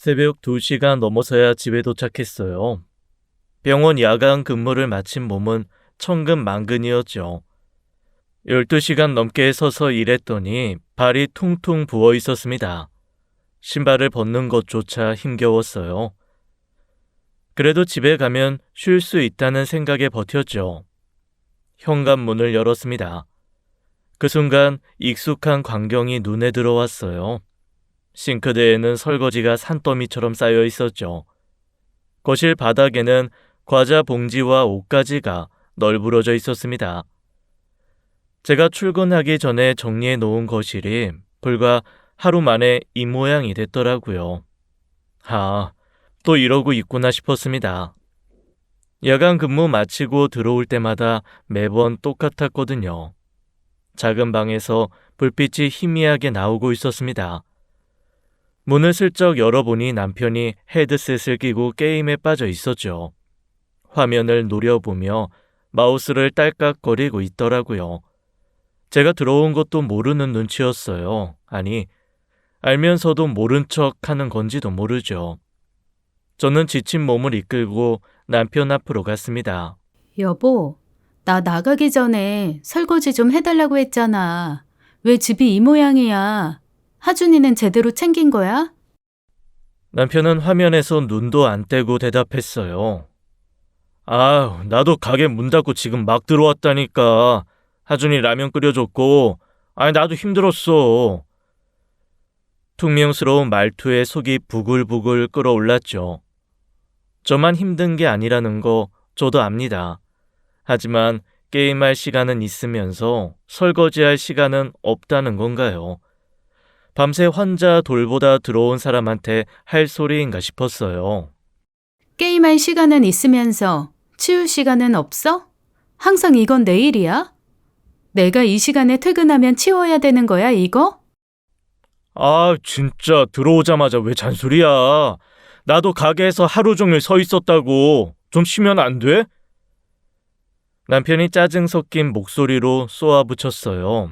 새벽 2시가 넘어서야 집에 도착했어요. 병원 야간 근무를 마친 몸은 천근만근이었죠. 12시간 넘게 서서 일했더니 발이 퉁퉁 부어 있었습니다. 신발을 벗는 것조차 힘겨웠어요. 그래도 집에 가면 쉴 수 있다는 생각에 버텼죠. 현관문을 열었습니다. 그 순간 익숙한 광경이 눈에 들어왔어요. 싱크대에는 설거지가 산더미처럼 쌓여 있었죠. 거실 바닥에는 과자 봉지와 옷가지가 널브러져 있었습니다. 제가 출근하기 전에 정리해 놓은 거실이 불과 하루 만에 이 모양이 됐더라고요. 또 이러고 있구나 싶었습니다. 야간 근무 마치고 들어올 때마다 매번 똑같았거든요. 작은 방에서 불빛이 희미하게 나오고 있었습니다. 문을 슬쩍 열어보니 남편이 헤드셋을 끼고 게임에 빠져 있었죠. 화면을 노려보며 마우스를 딸깍거리고 있더라고요. 제가 들어온 것도 모르는 눈치였어요. 아니, 알면서도 모른 척 하는 건지도 모르죠. 저는 지친 몸을 이끌고 남편 앞으로 갔습니다. 여보, 나 나가기 전에 설거지 좀 해달라고 했잖아. 왜 집이 이 모양이야? 하준이는 제대로 챙긴 거야? 남편은 화면에서 눈도 안 떼고 대답했어요. 나도 가게 문 닫고 지금 막 들어왔다니까. 하준이 라면 끓여줬고, 나도 힘들었어. 퉁명스러운 말투에 속이 부글부글 끓어올랐죠. 저만 힘든 게 아니라는 거 저도 압니다. 하지만 게임할 시간은 있으면서 설거지할 시간은 없다는 건가요? 밤새 혼자 돌보다 들어온 사람한테 할 소리인가 싶었어요. 게임할 시간은 있으면서 치울 시간은 없어? 항상 이건 내 일이야? 내가 이 시간에 퇴근하면 치워야 되는 거야, 이거? 진짜 들어오자마자 왜 잔소리야? 나도 가게에서 하루 종일 서 있었다고. 좀 쉬면 안 돼? 남편이 짜증 섞인 목소리로 쏘아붙였어요.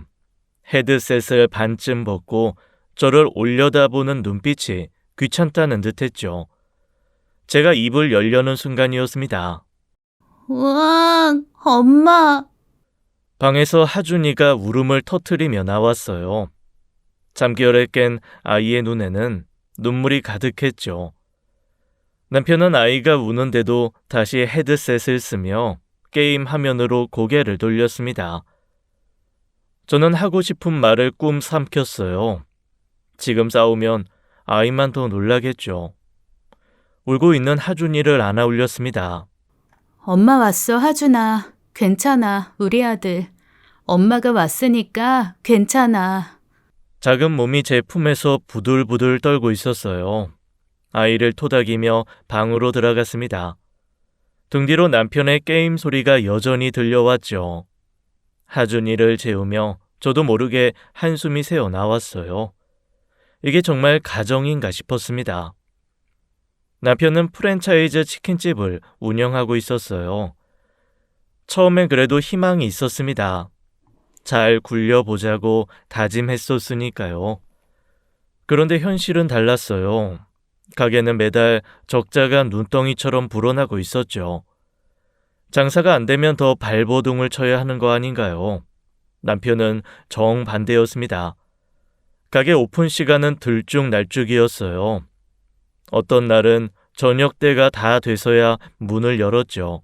헤드셋을 반쯤 벗고 저를 올려다보는 눈빛이 귀찮다는 듯했죠. 제가 입을 열려는 순간이었습니다. 우와, 엄마. 방에서 하준이가 울음을 터뜨리며 나왔어요. 잠결에 깬 아이의 눈에는 눈물이 가득했죠. 남편은 아이가 우는데도 다시 헤드셋을 쓰며 게임 화면으로 고개를 돌렸습니다. 저는 하고 싶은 말을 꿈 삼켰어요. 지금 싸우면 아이만 더 놀라겠죠. 울고 있는 하준이를 안아 올렸습니다. 엄마 왔어, 하준아. 괜찮아, 우리 아들. 엄마가 왔으니까 괜찮아. 작은 몸이 제 품에서 부들부들 떨고 있었어요. 아이를 토닥이며 방으로 들어갔습니다. 등 뒤로 남편의 게임 소리가 여전히 들려왔죠. 하준이를 재우며 저도 모르게 한숨이 새어 나왔어요. 이게 정말 가정인가 싶었습니다. 남편은 프랜차이즈 치킨집을 운영하고 있었어요. 처음엔 그래도 희망이 있었습니다. 잘 굴려보자고 다짐했었으니까요. 그런데 현실은 달랐어요. 가게는 매달 적자가 눈덩이처럼 불어나고 있었죠. 장사가 안 되면 더 발버둥을 쳐야 하는 거 아닌가요? 남편은 정반대였습니다. 가게 오픈 시간은 들쭉날쭉이었어요. 어떤 날은 저녁 때가 다 돼서야 문을 열었죠.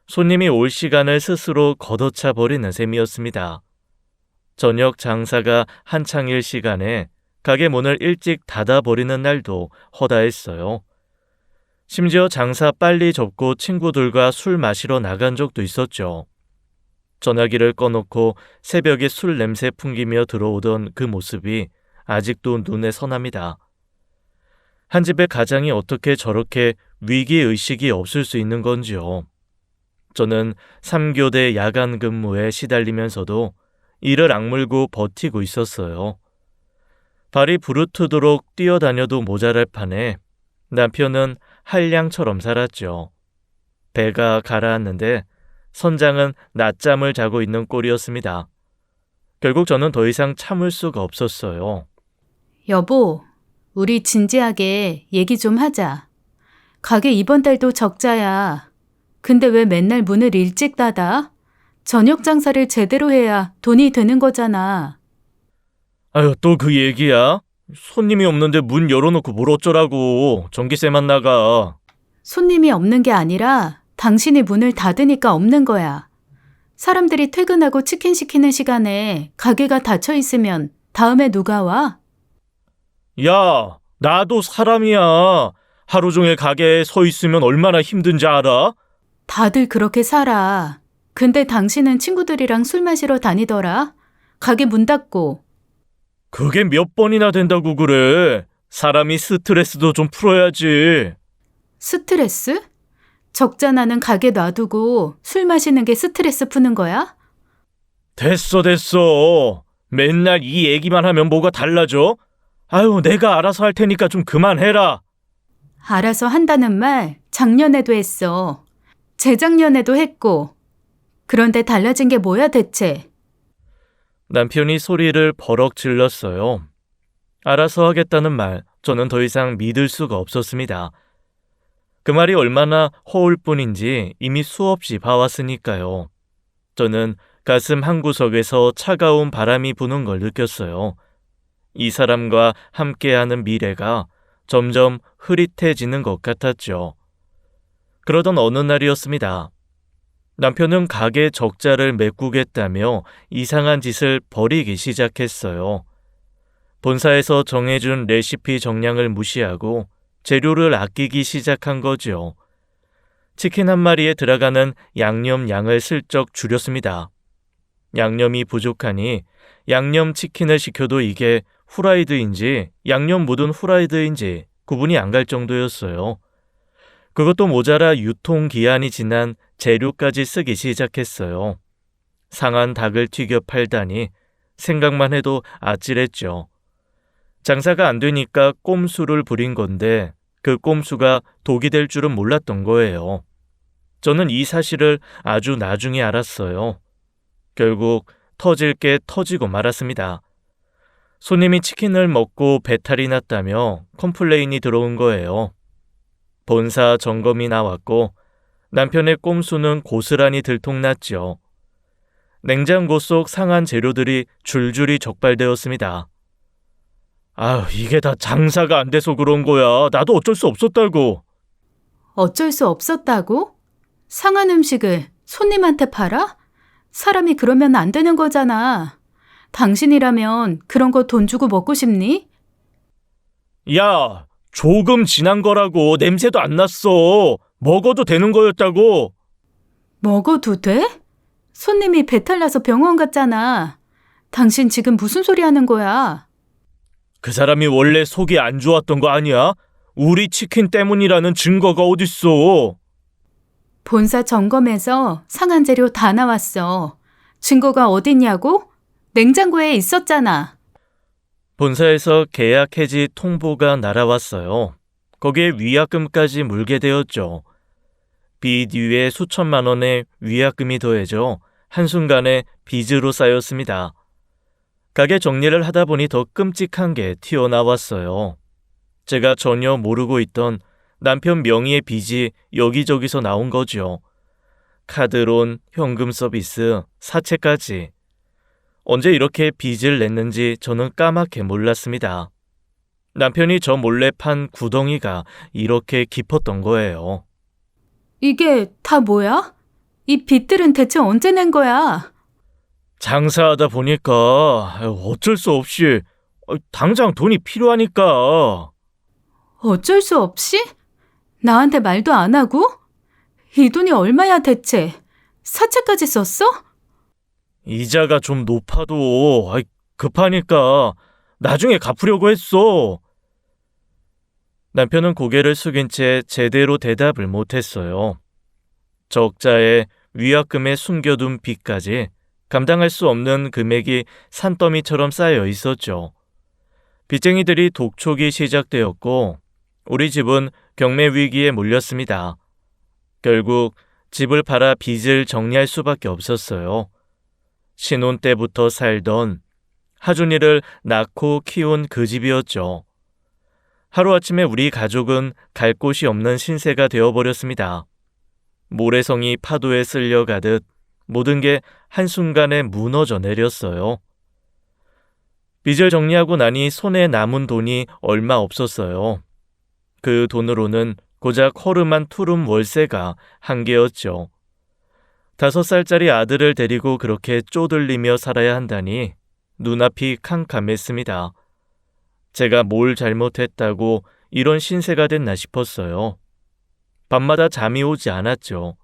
손님이 올 시간을 스스로 걷어차 버리는 셈이었습니다. 저녁 장사가 한창일 시간에 가게 문을 일찍 닫아버리는 날도 허다했어요. 심지어 장사 빨리 접고 친구들과 술 마시러 나간 적도 있었죠. 전화기를 꺼놓고 새벽에 술 냄새 풍기며 들어오던 그 모습이 아직도 눈에 선합니다. 한 집의 가장이 어떻게 저렇게 위기의식이 없을 수 있는 건지요. 저는 3교대 야간 근무에 시달리면서도 이를 악물고 버티고 있었어요. 발이 부르트도록 뛰어다녀도 모자랄 판에 남편은 한량처럼 살았죠. 배가 가라앉는데 선장은 낮잠을 자고 있는 꼴이었습니다. 결국 저는 더 이상 참을 수가 없었어요. 여보, 우리 진지하게 얘기 좀 하자. 가게 이번 달도 적자야. 근데 왜 맨날 문을 일찍 닫아? 저녁 장사를 제대로 해야 돈이 되는 거잖아. 아유, 또 그 얘기야? 손님이 없는데 문 열어놓고 뭘 어쩌라고. 전기세만 나가. 손님이 없는 게 아니라 당신이 문을 닫으니까 없는 거야. 사람들이 퇴근하고 치킨 시키는 시간에 가게가 닫혀 있으면 다음에 누가 와? 야, 나도 사람이야. 하루 종일 가게에 서 있으면 얼마나 힘든지 알아? 다들 그렇게 살아. 근데 당신은 친구들이랑 술 마시러 다니더라. 가게 문 닫고. 그게 몇 번이나 된다고 그래. 사람이 스트레스도 좀 풀어야지. 스트레스? 적자 나는 가게 놔두고 술 마시는 게 스트레스 푸는 거야? 됐어. 맨날 이 얘기만 하면 뭐가 달라져? 아유, 내가 알아서 할 테니까 좀 그만해라. 알아서 한다는 말 작년에도 했어. 재작년에도 했고. 그런데 달라진 게 뭐야 대체? 남편이 소리를 버럭 질렀어요. 알아서 하겠다는 말, 저는 더 이상 믿을 수가 없었습니다. 그 말이 얼마나 허울 뿐인지 이미 수없이 봐왔으니까요. 저는 가슴 한구석에서 차가운 바람이 부는 걸 느꼈어요. 이 사람과 함께하는 미래가 점점 흐릿해지는 것 같았죠. 그러던 어느 날이었습니다. 남편은 가게 적자를 메꾸겠다며 이상한 짓을 벌이기 시작했어요. 본사에서 정해준 레시피 정량을 무시하고 재료를 아끼기 시작한 거죠. 치킨 한 마리에 들어가는 양념 양을 슬쩍 줄였습니다. 양념이 부족하니 양념 치킨을 시켜도 이게 후라이드인지 양념 묻은 후라이드인지 구분이 안 갈 정도였어요. 그것도 모자라 유통기한이 지난 재료까지 쓰기 시작했어요. 상한 닭을 튀겨 팔다니 생각만 해도 아찔했죠. 장사가 안 되니까 꼼수를 부린 건데 그 꼼수가 독이 될 줄은 몰랐던 거예요. 저는 이 사실을 아주 나중에 알았어요. 결국 터질 게 터지고 말았습니다. 손님이 치킨을 먹고 배탈이 났다며 컴플레인이 들어온 거예요. 본사 점검이 나왔고 남편의 꼼수는 고스란히 들통났죠. 냉장고 속 상한 재료들이 줄줄이 적발되었습니다. 아유, 이게 다 장사가 안 돼서 그런 거야. 나도 어쩔 수 없었다고. 어쩔 수 없었다고? 상한 음식을 손님한테 팔아? 사람이 그러면 안 되는 거잖아. 당신이라면 그런 거 돈 주고 먹고 싶니? 야, 조금 지난 거라고. 냄새도 안 났어. 먹어도 되는 거였다고. 먹어도 돼? 손님이 배탈 나서 병원 갔잖아. 당신 지금 무슨 소리 하는 거야? 그 사람이 원래 속이 안 좋았던 거 아니야? 우리 치킨 때문이라는 증거가 어딨어. 본사 점검에서 상한 재료 다 나왔어. 증거가 어딨냐고? 냉장고에 있었잖아. 본사에서 계약 해지 통보가 날아왔어요. 거기에 위약금까지 물게 되었죠. 빚 위에 수천만 원의 위약금이 더해져 한순간에 빚으로 쌓였습니다. 가게 정리를 하다 보니 더 끔찍한 게 튀어나왔어요. 제가 전혀 모르고 있던 남편 명의의 빚이 여기저기서 나온 거죠. 카드론, 현금 서비스, 사채까지. 언제 이렇게 빚을 냈는지 저는 까맣게 몰랐습니다. 남편이 저 몰래 판 구덩이가 이렇게 깊었던 거예요. 이게 다 뭐야? 이 빚들은 대체 언제 낸 거야? 장사하다 보니까 어쩔 수 없이 당장 돈이 필요하니까. 어쩔 수 없이? 나한테 말도 안 하고? 이 돈이 얼마야 대체? 사채까지 썼어? 이자가 좀 높아도 급하니까 나중에 갚으려고 했어. 남편은 고개를 숙인 채 제대로 대답을 못했어요. 적자에 위약금에 숨겨둔 빚까지 감당할 수 없는 금액이 산더미처럼 쌓여 있었죠. 빚쟁이들이 독촉이 시작되었고 우리 집은 경매 위기에 몰렸습니다. 결국 집을 팔아 빚을 정리할 수밖에 없었어요. 신혼 때부터 살던 하준이를 낳고 키운 그 집이었죠. 하루아침에 우리 가족은 갈 곳이 없는 신세가 되어버렸습니다. 모래성이 파도에 쓸려가듯 모든 게 한순간에 무너져 내렸어요. 빚을 정리하고 나니 손에 남은 돈이 얼마 없었어요. 그 돈으로는 고작 허름한 투룸 월세가 한계였죠. 5살짜리 아들을 데리고 그렇게 쪼들리며 살아야 한다니 눈앞이 캄캄했습니다. 제가 뭘 잘못했다고 이런 신세가 됐나 싶었어요. 밤마다 잠이 오지 않았죠.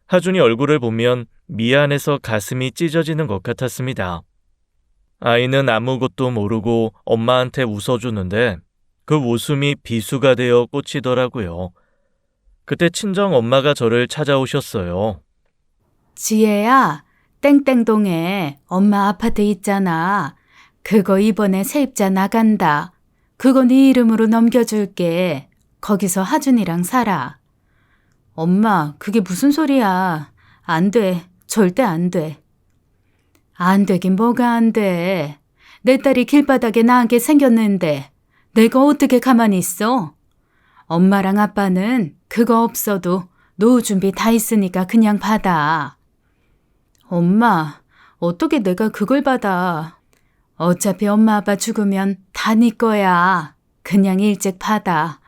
하준이 얼굴을 보면 미안해서 가슴이 찢어지는 것 같았습니다. 아이는 아무것도 모르고 엄마한테 웃어주는데 그 웃음이 비수가 되어 꽂히더라고요. 그때 친정 엄마가 저를 찾아오셨어요. 지혜야, 땡땡동에 엄마 아파트 있잖아. 그거 이번에 세입자 나간다. 그거 네 이름으로 넘겨줄게. 거기서 하준이랑 살아. 엄마, 그게 무슨 소리야. 안 돼. 절대 안 돼. 안 되긴 뭐가 안 돼. 내 딸이 길바닥에 나앉게 생겼는데 내가 어떻게 가만히 있어? 엄마랑 아빠는 그거 없어도 노후 준비 다 있으니까 그냥 받아. 엄마, 어떻게 내가 그걸 받아? 어차피 엄마 아빠 죽으면 다 네 거야. 그냥 일찍 받아.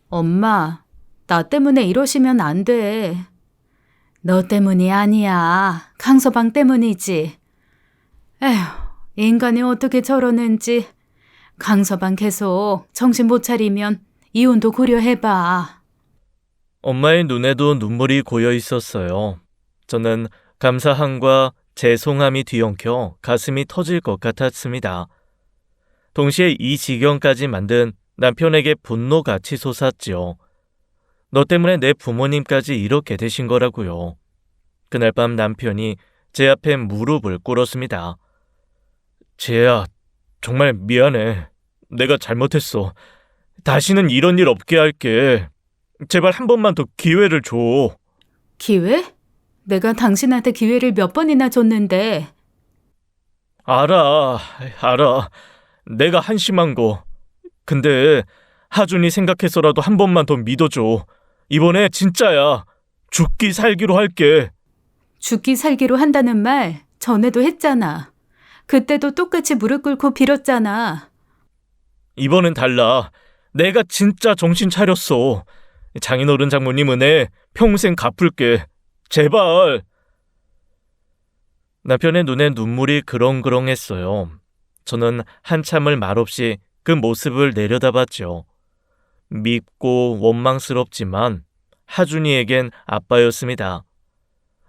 엄마, 나 때문에 이러시면 안 돼. 너 때문이 아니야. 강서방 때문이지. 에휴, 인간이 어떻게 저러는지. 강서방 계속 정신 못 차리면 이혼도 고려해봐. 엄마의 눈에도 눈물이 고여 있었어요. 저는 감사함과 죄송함이 뒤엉켜 가슴이 터질 것 같았습니다. 동시에 이 지경까지 만든 남편에게 분노가 치솟았지요. 너 때문에 내 부모님까지 이렇게 되신 거라고요. 그날 밤 남편이 제 앞에 무릎을 꿇었습니다. 지혜야, 정말 미안해. 내가 잘못했어. 다시는 이런 일 없게 할게. 제발 한 번만 더 기회를 줘. 기회? 내가 당신한테 기회를 몇 번이나 줬는데. 알아. 내가 한심한 거. 근데 하준이 생각해서라도 한 번만 더 믿어줘. 이번에 진짜야. 죽기 살기로 할게. 죽기 살기로 한다는 말 전에도 했잖아. 그때도 똑같이 무릎 꿇고 빌었잖아. 이번엔 달라. 내가 진짜 정신 차렸어. 장인어른 장모님 은혜 평생 갚을게. 제발. 남편의 눈에 눈물이 그렁그렁했어요. 저는 한참을 말없이 그 모습을 내려다봤죠. 밉고 원망스럽지만 하준이에겐 아빠였습니다.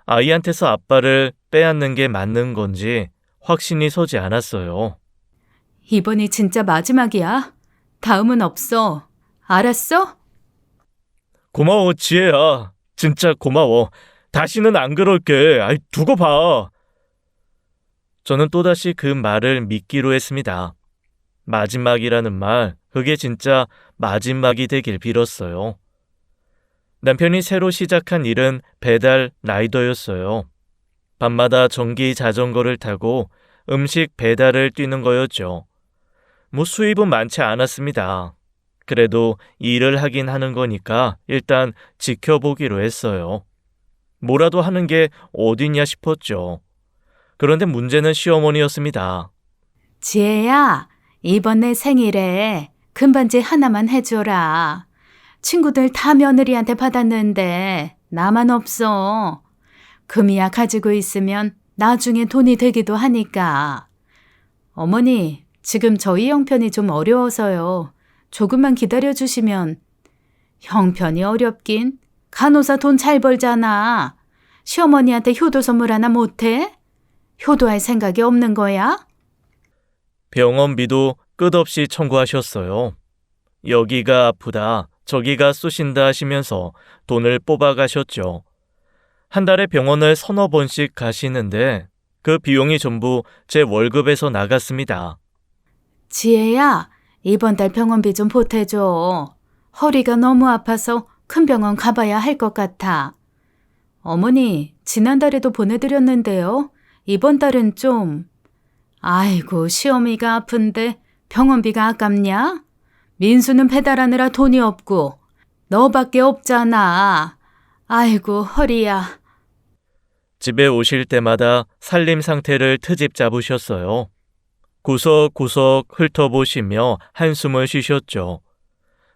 아이한테서 아빠를 빼앗는 게 맞는 건지 확신이 서지 않았어요. 이번이 진짜 마지막이야. 다음은 없어. 알았어? 고마워, 지혜야. 진짜 고마워. 다시는 안 그럴게. 두고 봐. 저는 또다시 그 말을 믿기로 했습니다. 마지막이라는 말, 그게 진짜 마지막이 되길 빌었어요. 남편이 새로 시작한 일은 배달 라이더였어요. 밤마다 전기 자전거를 타고 음식 배달을 뛰는 거였죠. 수입은 많지 않았습니다. 그래도 일을 하긴 하는 거니까 일단 지켜보기로 했어요. 뭐라도 하는 게 어디냐 싶었죠. 그런데 문제는 시어머니였습니다. 지혜야, 이번 내 생일에 금반지 하나만 해줘라. 친구들 다 며느리한테 받았는데 나만 없어. 금이야 가지고 있으면 나중에 돈이 되기도 하니까. 어머니, 지금 저희 형편이 좀 어려워서요. 조금만 기다려주시면. 형편이 어렵긴? 간호사 돈 잘 벌잖아. 시어머니한테 효도 선물 하나 못해? 효도할 생각이 없는 거야? 병원비도 끝없이 청구하셨어요. 여기가 아프다, 저기가 쑤신다 하시면서 돈을 뽑아가셨죠. 한 달에 병원을 서너 번씩 가시는데 그 비용이 전부 제 월급에서 나갔습니다. 지혜야, 이번 달 병원비 좀 보태줘. 허리가 너무 아파서 큰 병원 가봐야 할 것 같아. 어머니, 지난달에도 보내드렸는데요. 이번 달은 좀. 아이고, 시어미가 아픈데 병원비가 아깝냐? 민수는 배달하느라 돈이 없고 너밖에 없잖아. 아이고, 허리야. 집에 오실 때마다 살림 상태를 트집 잡으셨어요. 구석구석 훑어보시며 한숨을 쉬셨죠.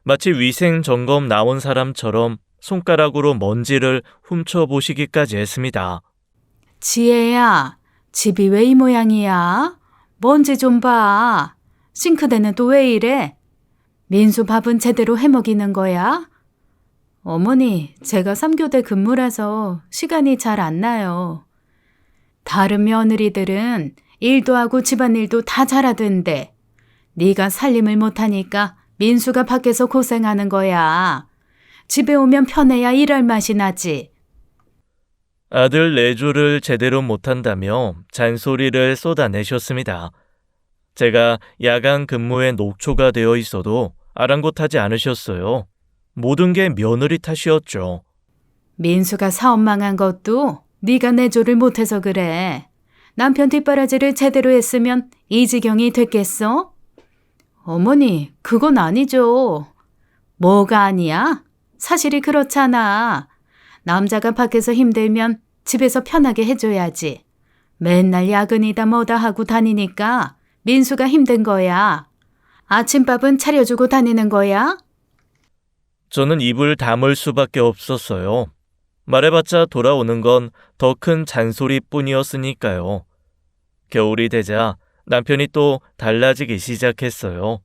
마치 위생 점검 나온 사람처럼 손가락으로 먼지를 훔쳐보시기까지 했습니다. 지혜야, 집이 왜 이 모양이야? 먼지 좀 봐. 싱크대는 또 왜 이래? 민수 밥은 제대로 해먹이는 거야? 어머니, 제가 3교대 근무라서 시간이 잘 안 나요. 다른 며느리들은 일도 하고 집안일도 다 잘하던데 네가 살림을 못하니까 민수가 밖에서 고생하는 거야. 집에 오면 편해야 일할 맛이 나지. 아들 내조를 제대로 못한다며 잔소리를 쏟아내셨습니다. 제가 야간 근무에 녹초가 되어 있어도 아랑곳하지 않으셨어요. 모든 게 며느리 탓이었죠. 민수가 사업 망한 것도 네가 내조를 못해서 그래. 남편 뒷바라지를 제대로 했으면 이 지경이 됐겠어? 어머니, 그건 아니죠. 뭐가 아니야? 사실이 그렇잖아. 남자가 밖에서 힘들면 집에서 편하게 해줘야지. 맨날 야근이다 뭐다 하고 다니니까 민수가 힘든 거야. 아침밥은 차려주고 다니는 거야? 저는 입을 다물 수밖에 없었어요. 말해봤자 돌아오는 건 더 큰 잔소리뿐이었으니까요. 겨울이 되자 남편이 또 달라지기 시작했어요.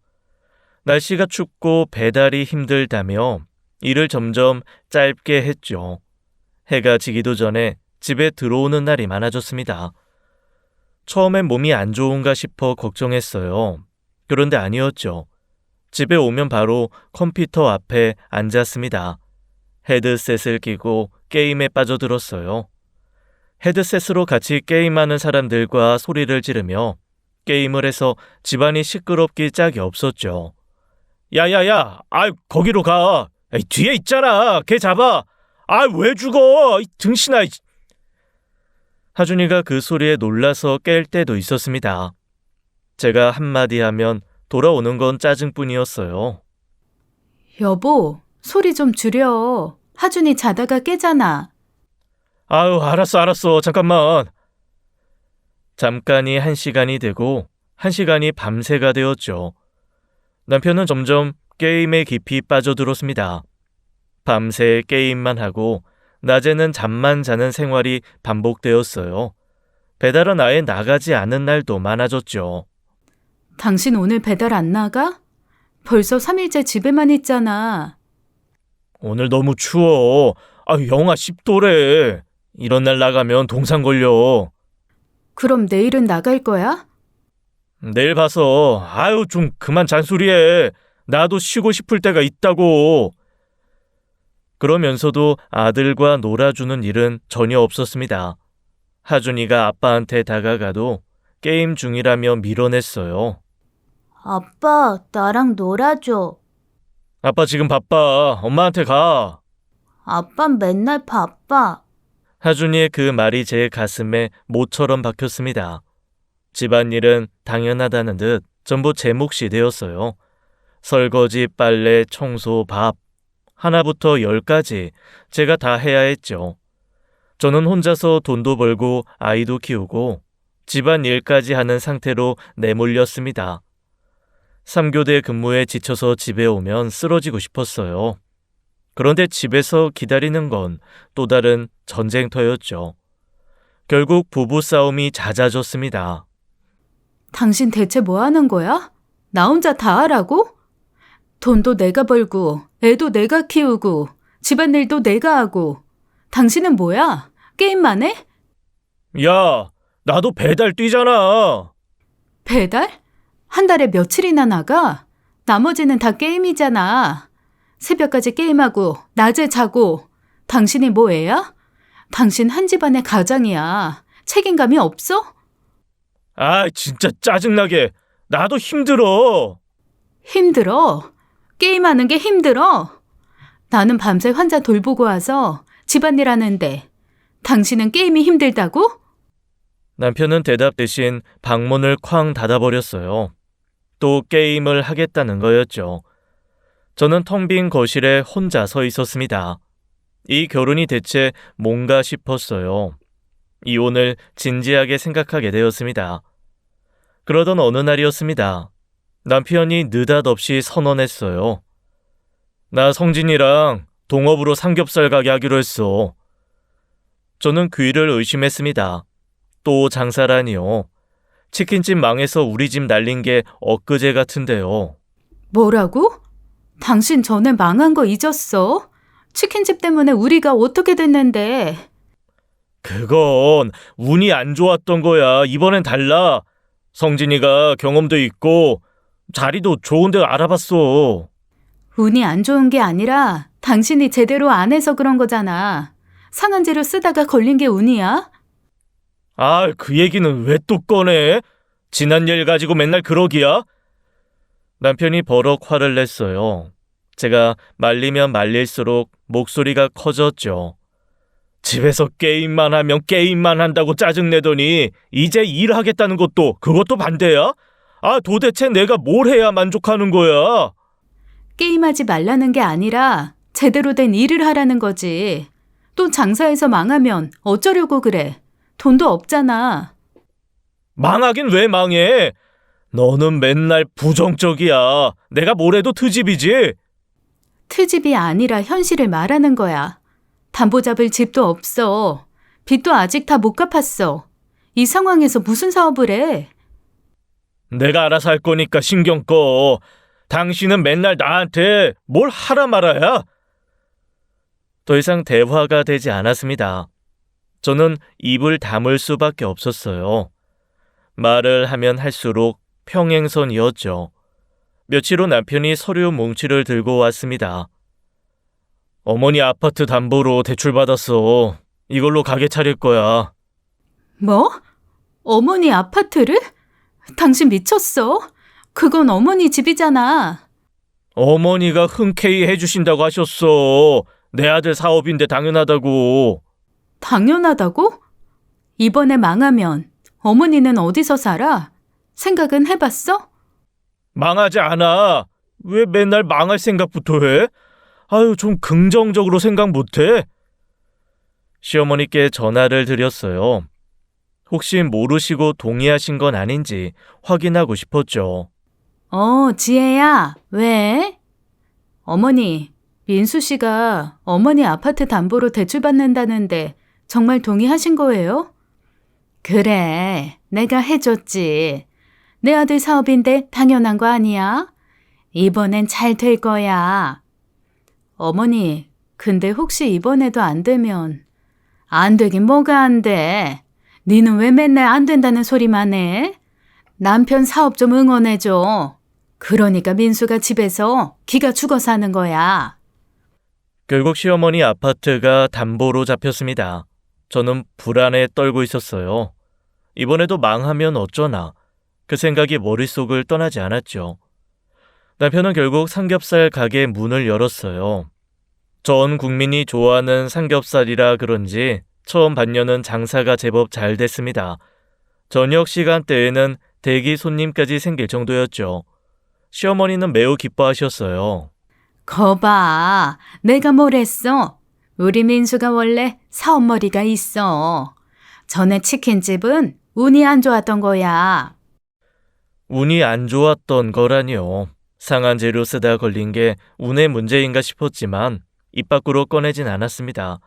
날씨가 춥고 배달이 힘들다며 일을 점점 짧게 했죠. 해가 지기도 전에 집에 들어오는 날이 많아졌습니다. 처음엔 몸이 안 좋은가 싶어 걱정했어요. 그런데 아니었죠. 집에 오면 바로 컴퓨터 앞에 앉았습니다. 헤드셋을 끼고 게임에 빠져들었어요. 헤드셋으로 같이 게임하는 사람들과 소리를 지르며 게임을 해서 집안이 시끄럽기 짝이 없었죠. 야야야, 거기로 가. 뒤에 있잖아. 걔 잡아. 왜 죽어? 등신아. 하준이가 그 소리에 놀라서 깰 때도 있었습니다. 제가 한마디 하면 돌아오는 건 짜증뿐이었어요. 여보, 소리 좀 줄여. 하준이 자다가 깨잖아. 알았어. 잠깐만. 잠깐이 1시간이 되고 1시간이 밤새가 되었죠. 남편은 점점 게임에 깊이 빠져들었습니다. 밤새 게임만 하고 낮에는 잠만 자는 생활이 반복되었어요. 배달은 아예 나가지 않은 날도 많아졌죠. 당신 오늘 배달 안 나가? 벌써 3일째 집에만 있잖아. 오늘 너무 추워. 영하 10도래. 이런 날 나가면 동상 걸려. 그럼 내일은 나갈 거야? 내일 봐서. 좀 그만 잔소리해. 나도 쉬고 싶을 때가 있다고. 그러면서도 아들과 놀아주는 일은 전혀 없었습니다. 하준이가 아빠한테 다가가도 게임 중이라며 밀어냈어요. 아빠, 나랑 놀아줘. 아빠 지금 바빠. 엄마한테 가. 아빤 맨날 바빠. 하준이의 그 말이 제 가슴에 모처럼 박혔습니다. 집안일은 당연하다는 듯 전부 제 몫이 되었어요. 설거지, 빨래, 청소, 밥. 하나부터 10까지 제가 다 해야 했죠. 저는 혼자서 돈도 벌고 아이도 키우고 집안일까지 하는 상태로 내몰렸습니다. 3교대 근무에 지쳐서 집에 오면 쓰러지고 싶었어요. 그런데 집에서 기다리는 건 또 다른 전쟁터였죠. 결국 부부싸움이 잦아졌습니다. 당신 대체 뭐 하는 거야? 나 혼자 다 하라고? 돈도 내가 벌고, 애도 내가 키우고, 집안일도 내가 하고. 당신은 뭐야? 게임만 해? 야, 나도 배달 뛰잖아. 배달? 한 달에 며칠이나 나가? 나머지는 다 게임이잖아. 새벽까지 게임하고, 낮에 자고. 당신이 뭐 애야? 당신 한 집안의 가장이야. 책임감이 없어? 진짜 짜증나게. 나도 힘들어. 힘들어. 게임하는 게 힘들어. 나는 밤새 환자 돌보고 와서 집안일 하는데 당신은 게임이 힘들다고? 남편은 대답 대신 방문을 쾅 닫아버렸어요. 또 게임을 하겠다는 거였죠. 저는 텅 빈 거실에 혼자 서 있었습니다. 이 결혼이 대체 뭔가 싶었어요. 이혼을 진지하게 생각하게 되었습니다. 그러던 어느 날이었습니다. 남편이 느닷없이 선언했어요. 나 성진이랑 동업으로 삼겹살 가게 하기로 했어. 저는 귀를 의심했습니다. 또 장사라니요. 치킨집 망해서 우리 집 날린 게 엊그제 같은데요. 뭐라고? 당신 전에 망한 거 잊었어? 치킨집 때문에 우리가 어떻게 됐는데? 그건 운이 안 좋았던 거야. 이번엔 달라. 성진이가 경험도 있고 자리도 좋은 데 알아봤어. 운이 안 좋은 게 아니라 당신이 제대로 안 해서 그런 거잖아. 상한 재료 쓰다가 걸린 게 운이야? 아, 그 얘기는 왜 또 꺼내? 지난 일 가지고 맨날 그러기야? 남편이 버럭 화를 냈어요. 제가 말리면 말릴수록 목소리가 커졌죠. 집에서 게임만 하면 게임만 한다고 짜증내더니 이제 일하겠다는 그것도 반대야? 아, 도대체 내가 뭘 해야 만족하는 거야? 게임하지 말라는 게 아니라 제대로 된 일을 하라는 거지. 또 장사해서 망하면 어쩌려고 그래. 돈도 없잖아. 망하긴 왜 망해? 너는 맨날 부정적이야. 내가 뭘 해도 트집이지? 트집이 아니라 현실을 말하는 거야. 담보 잡을 집도 없어. 빚도 아직 다 못 갚았어. 이 상황에서 무슨 사업을 해? 내가 알아서 할 거니까 신경 꺼. 당신은 맨날 나한테 뭘 하라 말아야? 더 이상 대화가 되지 않았습니다. 저는 입을 다물 수밖에 없었어요. 말을 하면 할수록 평행선이었죠. 며칠 후 남편이 서류 뭉치를 들고 왔습니다. 어머니 아파트 담보로 대출받았어. 이걸로 가게 차릴 거야. 뭐? 어머니 아파트를? 당신 미쳤어? 그건 어머니 집이잖아. 어머니가 흔쾌히 해주신다고 하셨어. 내 아들 사업인데 당연하다고. 당연하다고? 이번에 망하면 어머니는 어디서 살아? 생각은 해봤어? 망하지 않아. 왜 맨날 망할 생각부터 해? 아유, 좀 긍정적으로 생각 못해? 시어머니께 전화를 드렸어요. 혹시 모르시고 동의하신 건 아닌지 확인하고 싶었죠. 지혜야, 왜? 어머니, 민수 씨가 어머니 아파트 담보로 대출 받는다는데 정말 동의하신 거예요? 그래, 내가 해줬지. 내 아들 사업인데 당연한 거 아니야? 이번엔 잘 될 거야. 어머니, 근데 혹시 이번에도 안 되면 안 되긴 뭐가 안 돼? 니는 왜 맨날 안 된다는 소리만 해? 남편 사업 좀 응원해줘. 그러니까 민수가 집에서 기가 죽어 사는 거야. 결국 시어머니 아파트가 담보로 잡혔습니다. 저는 불안에 떨고 있었어요. 이번에도 망하면 어쩌나. 그 생각이 머릿속을 떠나지 않았죠. 남편은 결국 삼겹살 가게 문을 열었어요. 전 국민이 좋아하는 삼겹살이라 그런지 처음 반년은 장사가 제법 잘 됐습니다. 저녁 시간대에는 대기 손님까지 생길 정도였죠. 시어머니는 매우 기뻐하셨어요. 거봐, 내가 뭘 했어? 우리 민수가 원래 사업머리가 있어. 전에 치킨집은 운이 안 좋았던 거야. 운이 안 좋았던 거라니요. 상한 재료 쓰다 걸린 게 운의 문제인가 싶었지만 입 밖으로 꺼내진 않았습니다.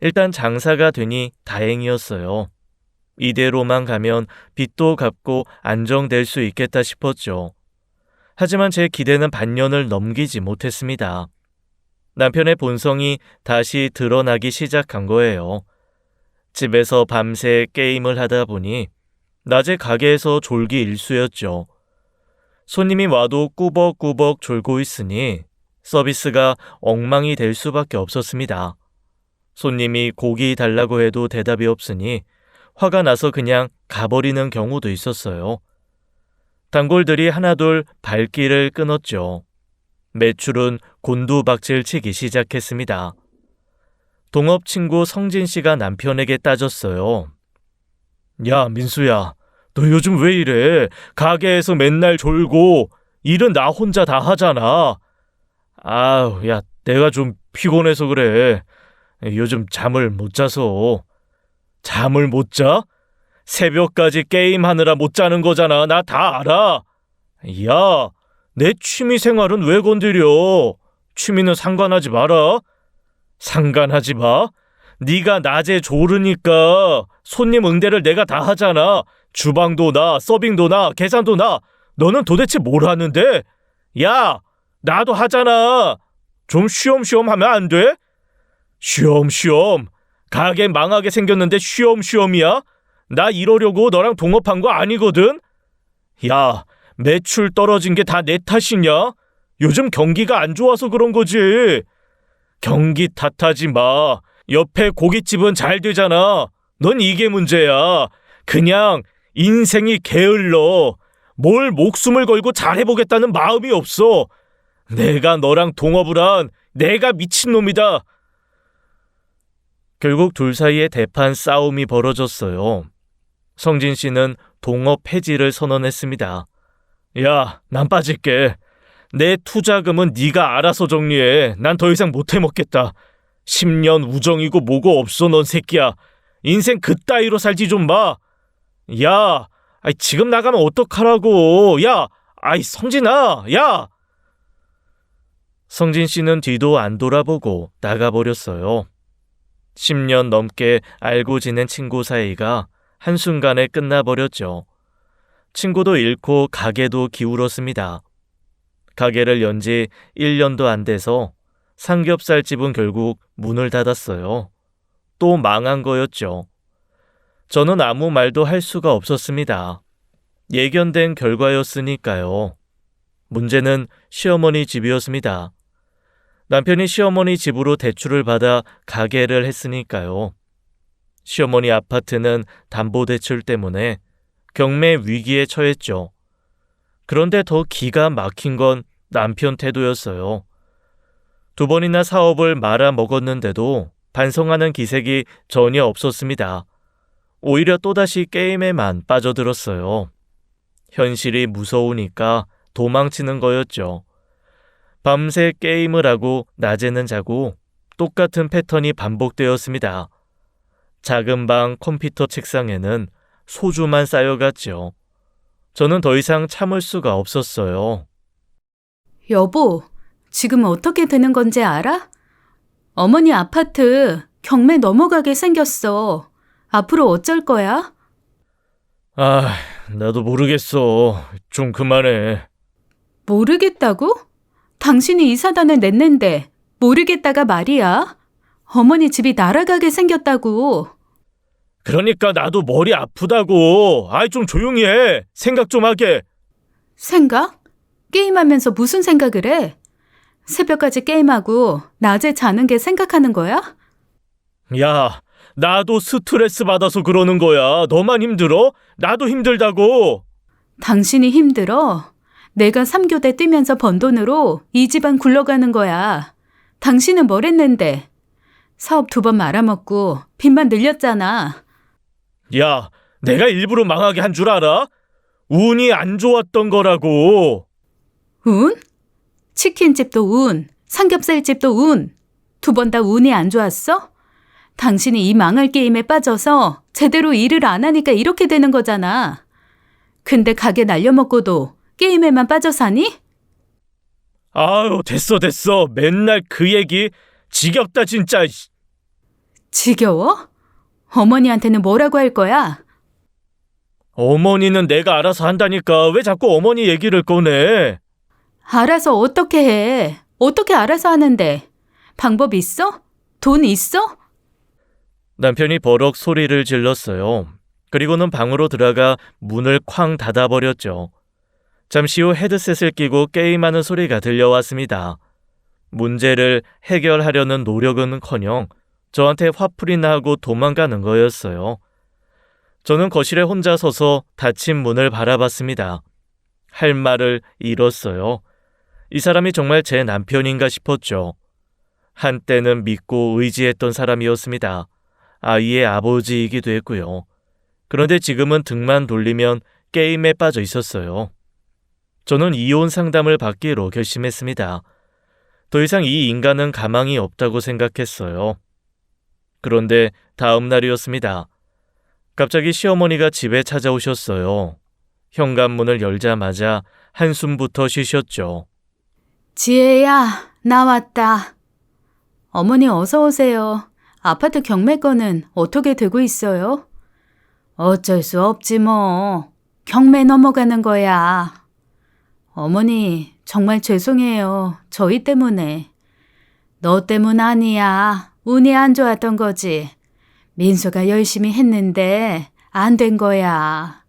일단 장사가 되니 다행이었어요. 이대로만 가면 빚도 갚고 안정될 수 있겠다 싶었죠. 하지만 제 기대는 반년을 넘기지 못했습니다. 남편의 본성이 다시 드러나기 시작한 거예요. 집에서 밤새 게임을 하다 보니 낮에 가게에서 졸기 일쑤였죠. 손님이 와도 꾸벅꾸벅 졸고 있으니 서비스가 엉망이 될 수밖에 없었습니다. 손님이 고기 달라고 해도 대답이 없으니 화가 나서 그냥 가버리는 경우도 있었어요. 단골들이 하나둘 발길을 끊었죠. 매출은 곤두박질 치기 시작했습니다. 동업 친구 성진 씨가 남편에게 따졌어요. 야, 민수야, 너 요즘 왜 이래? 가게에서 맨날 졸고 일은 나 혼자 다 하잖아. 아우, 야, 내가 좀 피곤해서 그래. 요즘 잠을 못 자서. 잠을 못 자? 새벽까지 게임하느라 못 자는 거잖아. 나 다 알아. 야, 내 취미 생활은 왜 건드려? 취미는 상관하지 마라. 상관하지 마. 네가 낮에 조르니까 손님 응대를 내가 다 하잖아. 주방도 나, 서빙도 나, 계산도 나. 너는 도대체 뭘 하는데? 야, 나도 하잖아. 좀 쉬엄쉬엄 하면 안 돼? 쉬엄쉬엄. 가게 망하게 생겼는데 쉬엄쉬엄이야? 나 이러려고 너랑 동업한 거 아니거든? 야, 매출 떨어진 게 다 내 탓이냐? 요즘 경기가 안 좋아서 그런 거지. 경기 탓하지 마. 옆에 고깃집은 잘 되잖아. 넌 이게 문제야. 그냥 인생이 게을러. 뭘 목숨을 걸고 잘해보겠다는 마음이 없어. 내가 너랑 동업을 한 내가 미친놈이다. 결국 둘 사이에 대판 싸움이 벌어졌어요. 성진 씨는 동업 폐지를 선언했습니다. 야, 난 빠질게. 내 투자금은 네가 알아서 정리해. 난 더 이상 못 해먹겠다. 10년 우정이고 뭐고 없어, 넌 새끼야. 인생 그따위로 살지 좀 마. 야, 지금 나가면 어떡하라고. 야, 성진아, 야. 성진 씨는 뒤도 안 돌아보고 나가버렸어요. 10년 넘게 알고 지낸 친구 사이가 한순간에 끝나버렸죠. 친구도 잃고 가게도 기울었습니다. 가게를 연 지 1년도 안 돼서 삼겹살집은 결국 문을 닫았어요. 또 망한 거였죠. 저는 아무 말도 할 수가 없었습니다. 예견된 결과였으니까요. 문제는 시어머니 집이었습니다. 남편이 시어머니 집으로 대출을 받아 가게를 했으니까요. 시어머니 아파트는 담보대출 때문에 경매 위기에 처했죠. 그런데 더 기가 막힌 건 남편 태도였어요. 2번이나 사업을 말아먹었는데도 반성하는 기색이 전혀 없었습니다. 오히려 또다시 게임에만 빠져들었어요. 현실이 무서우니까 도망치는 거였죠. 밤새 게임을 하고 낮에는 자고 똑같은 패턴이 반복되었습니다. 작은 방 컴퓨터 책상에는 소주만 쌓여갔죠. 저는 더 이상 참을 수가 없었어요. 여보, 지금 어떻게 되는 건지 알아? 어머니 아파트 경매 넘어가게 생겼어. 앞으로 어쩔 거야? 나도 모르겠어. 좀 그만해. 모르겠다고? 당신이 이사단을 냈는데 모르겠다가 말이야. 어머니 집이 날아가게 생겼다고. 그러니까 나도 머리 아프다고. 좀 조용히 해. 생각 좀 하게. 생각? 게임하면서 무슨 생각을 해? 새벽까지 게임하고 낮에 자는 게 생각하는 거야? 야, 나도 스트레스 받아서 그러는 거야. 너만 힘들어? 나도 힘들다고. 당신이 힘들어? 내가 3교대 뛰면서 번 돈으로 이 집안 굴러가는 거야. 당신은 뭘 했는데? 사업 2번 말아먹고 빚만 늘렸잖아. 야, 내가 일부러 망하게 한 줄 알아? 운이 안 좋았던 거라고. 운? 치킨집도 운, 삼겹살집도 운. 2번 다 운이 안 좋았어? 당신이 이 망할 게임에 빠져서 제대로 일을 안 하니까 이렇게 되는 거잖아. 근데 가게 날려먹고도 게임에만 빠져 사니? 아유, 됐어. 맨날 그 얘기 지겹다 진짜. 지겨워? 어머니한테는 뭐라고 할 거야? 어머니는 내가 알아서 한다니까 왜 자꾸 어머니 얘기를 꺼내? 알아서 어떻게 해? 어떻게 알아서 하는데? 방법 있어? 돈 있어? 남편이 버럭 소리를 질렀어요. 그리고는 방으로 들어가 문을 쾅 닫아버렸죠. 잠시 후 헤드셋을 끼고 게임하는 소리가 들려왔습니다. 문제를 해결하려는 노력은커녕 저한테 화풀이나 하고 도망가는 거였어요. 저는 거실에 혼자 서서 닫힌 문을 바라봤습니다. 할 말을 잃었어요. 이 사람이 정말 제 남편인가 싶었죠. 한때는 믿고 의지했던 사람이었습니다. 아이의 아버지이기도 했고요. 그런데 지금은 등만 돌리면 게임에 빠져 있었어요. 저는 이혼 상담을 받기로 결심했습니다. 더 이상 이 인간은 가망이 없다고 생각했어요. 그런데 다음 날이었습니다. 갑자기 시어머니가 집에 찾아오셨어요. 현관문을 열자마자 한숨부터 쉬셨죠. 지혜야, 나왔다. 어머니 어서 오세요. 아파트 경매건은 어떻게 되고 있어요? 어쩔 수 없지 뭐. 경매 넘어가는 거야. 어머니, 정말 죄송해요. 저희 때문에. 너 때문 아니야. 운이 안 좋았던 거지. 민수가 열심히 했는데 안 된 거야.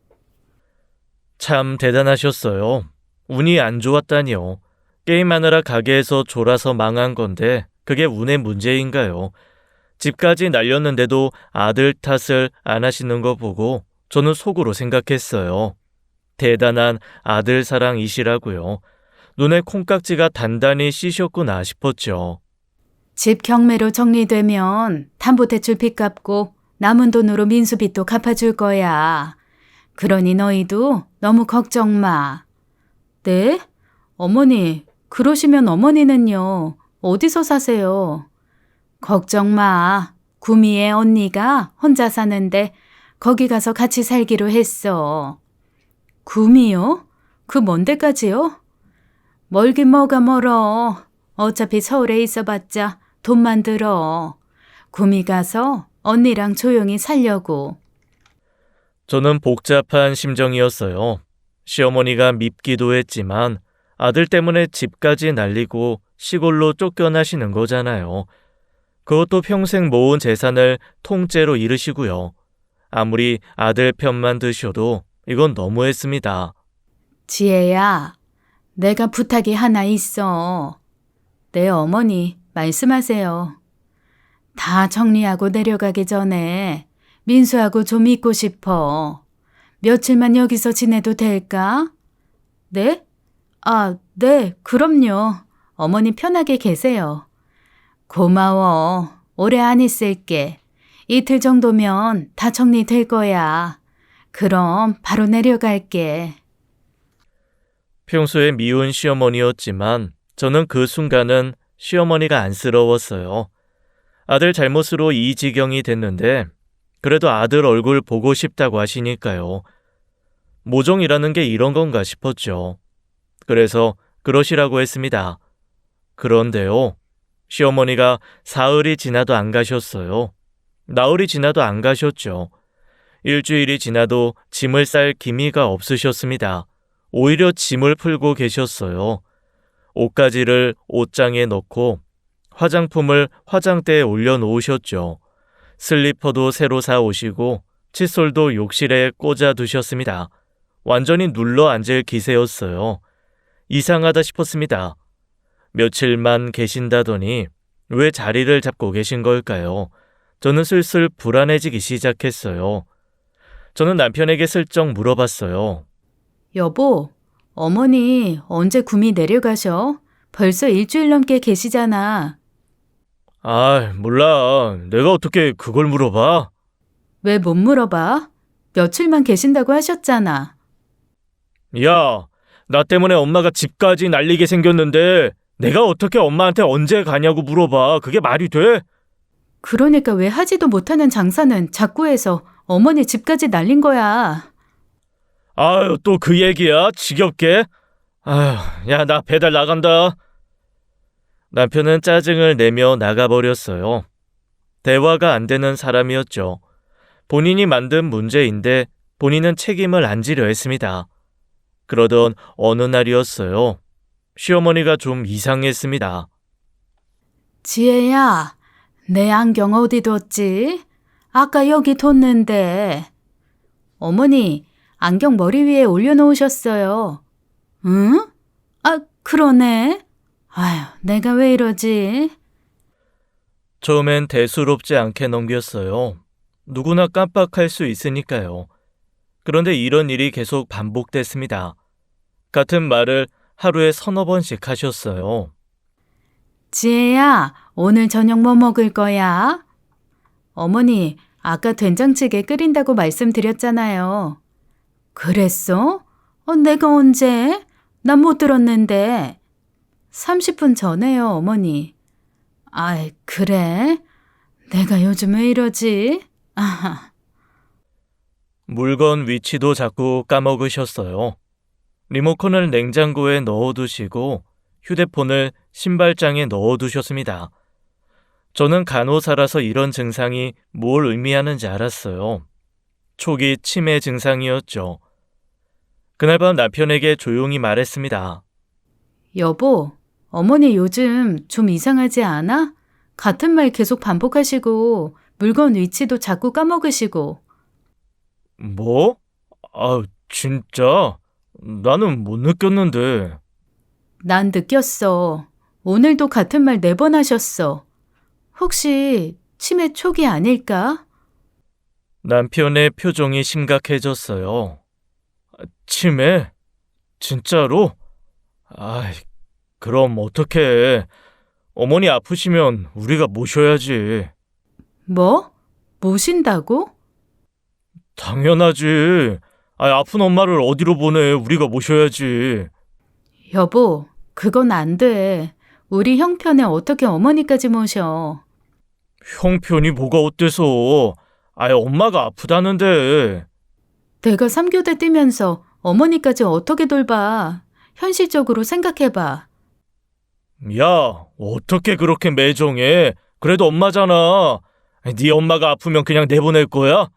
참 대단하셨어요. 운이 안 좋았다니요. 게임하느라 가게에서 졸아서 망한 건데 그게 운의 문제인가요? 집까지 날렸는데도 아들 탓을 안 하시는 거 보고 저는 속으로 생각했어요. 대단한 아들 사랑이시라고요. 눈에 콩깍지가 단단히 씌셨구나 싶었죠. 집 경매로 정리되면 담보대출 빚 갚고 남은 돈으로 민수빚도 갚아줄 거야. 그러니 너희도 너무 걱정 마. 네? 어머니, 그러시면 어머니는요, 어디서 사세요? 걱정 마. 구미의 언니가 혼자 사는데 거기 가서 같이 살기로 했어. 구미요? 그 먼 데까지요? 멀긴 뭐가 멀어. 어차피 서울에 있어봤자 돈만 들어. 구미 가서 언니랑 조용히 살려고. 저는 복잡한 심정이었어요. 시어머니가 밉기도 했지만 아들 때문에 집까지 날리고 시골로 쫓겨나시는 거잖아요. 그것도 평생 모은 재산을 통째로 잃으시고요. 아무리 아들 편만 드셔도 이건 너무했습니다. 지혜야, 내가 부탁이 하나 있어. 네 어머니, 말씀하세요. 다 정리하고 내려가기 전에 민수하고 좀 있고 싶어. 며칠만 여기서 지내도 될까? 네? 아, 네, 그럼요. 어머니 편하게 계세요. 고마워. 오래 안 있을게. 이틀 정도면 다 정리될 거야. 그럼 바로 내려갈게. 평소에 미운 시어머니였지만 저는 그 순간은 시어머니가 안쓰러웠어요. 아들 잘못으로 이 지경이 됐는데 그래도 아들 얼굴 보고 싶다고 하시니까요. 모종이라는 게 이런 건가 싶었죠. 그래서 그러시라고 했습니다. 그런데요. 시어머니가 사흘이 지나도 안 가셨어요. 나흘이 지나도 안 가셨죠. 일주일이 지나도 짐을 쌀 기미가 없으셨습니다. 오히려 짐을 풀고 계셨어요. 옷가지를 옷장에 넣고 화장품을 화장대에 올려놓으셨죠. 슬리퍼도 새로 사 오시고 칫솔도 욕실에 꽂아 두셨습니다. 완전히 눌러 앉을 기세였어요. 이상하다 싶었습니다. 며칠만 계신다더니 왜 자리를 잡고 계신 걸까요? 저는 슬슬 불안해지기 시작했어요. 저는 남편에게 슬쩍 물어봤어요. 여보, 어머니 언제 구미 내려가셔? 벌써 일주일 넘게 계시잖아. 아, 몰라. 내가 어떻게 그걸 물어봐? 왜 못 물어봐? 며칠만 계신다고 하셨잖아. 야, 나 때문에 엄마가 집까지 날리게 생겼는데 내가 어떻게 엄마한테 언제 가냐고 물어봐. 그게 말이 돼? 그러니까 왜 하지도 못하는 장사는 자꾸 해서 어머니 집까지 날린 거야. 아유, 또 그 얘기야? 지겹게? 아유, 야, 나 배달 나간다. 남편은 짜증을 내며 나가버렸어요. 대화가 안 되는 사람이었죠. 본인이 만든 문제인데 본인은 책임을 안 지려 했습니다. 그러던 어느 날이었어요. 시어머니가 좀 이상했습니다. 지혜야, 내 안경 어디 뒀지? 아까 여기 뒀는데. 어머니, 안경 머리 위에 올려놓으셨어요. 응? 아, 그러네. 아휴, 내가 왜 이러지? 처음엔 대수롭지 않게 넘겼어요. 누구나 깜빡할 수 있으니까요. 그런데 이런 일이 계속 반복됐습니다. 같은 말을 하루에 서너 번씩 하셨어요. 지혜야, 오늘 저녁 뭐 먹을 거야? 어머니, 아까 된장찌개 끓인다고 말씀드렸잖아요. 그랬어? 내가 언제? 난 못 들었는데. 30분 전에요, 어머니. 아이, 그래? 내가 요즘 왜 이러지? 아하. 물건 위치도 자꾸 까먹으셨어요. 리모컨을 냉장고에 넣어두시고 휴대폰을 신발장에 넣어두셨습니다. 저는 간호사라서 이런 증상이 뭘 의미하는지 알았어요. 초기 치매 증상이었죠. 그날 밤 남편에게 조용히 말했습니다. 여보, 어머니 요즘 좀 이상하지 않아? 같은 말 계속 반복하시고, 물건 위치도 자꾸 까먹으시고. 뭐? 아, 진짜? 나는 못 느꼈는데. 난 느꼈어. 오늘도 같은 말 4번 하셨어. 혹시 치매 초기 아닐까? 남편의 표정이 심각해졌어요. 치매? 진짜로? 아이, 그럼 어떡해. 어머니 아프시면 우리가 모셔야지. 뭐? 모신다고? 당연하지. 아픈 엄마를 어디로 보내. 우리가 모셔야지. 여보, 그건 안 돼. 우리 형편에 어떻게 어머니까지 모셔. 형편이 뭐가 어때서. 엄마가 아프다는데. 내가 3교대 뛰면서 어머니까지 어떻게 돌봐. 현실적으로 생각해봐. 야, 어떻게 그렇게 매정해? 그래도 엄마잖아. 네 엄마가 아프면 그냥 내보낼 거야?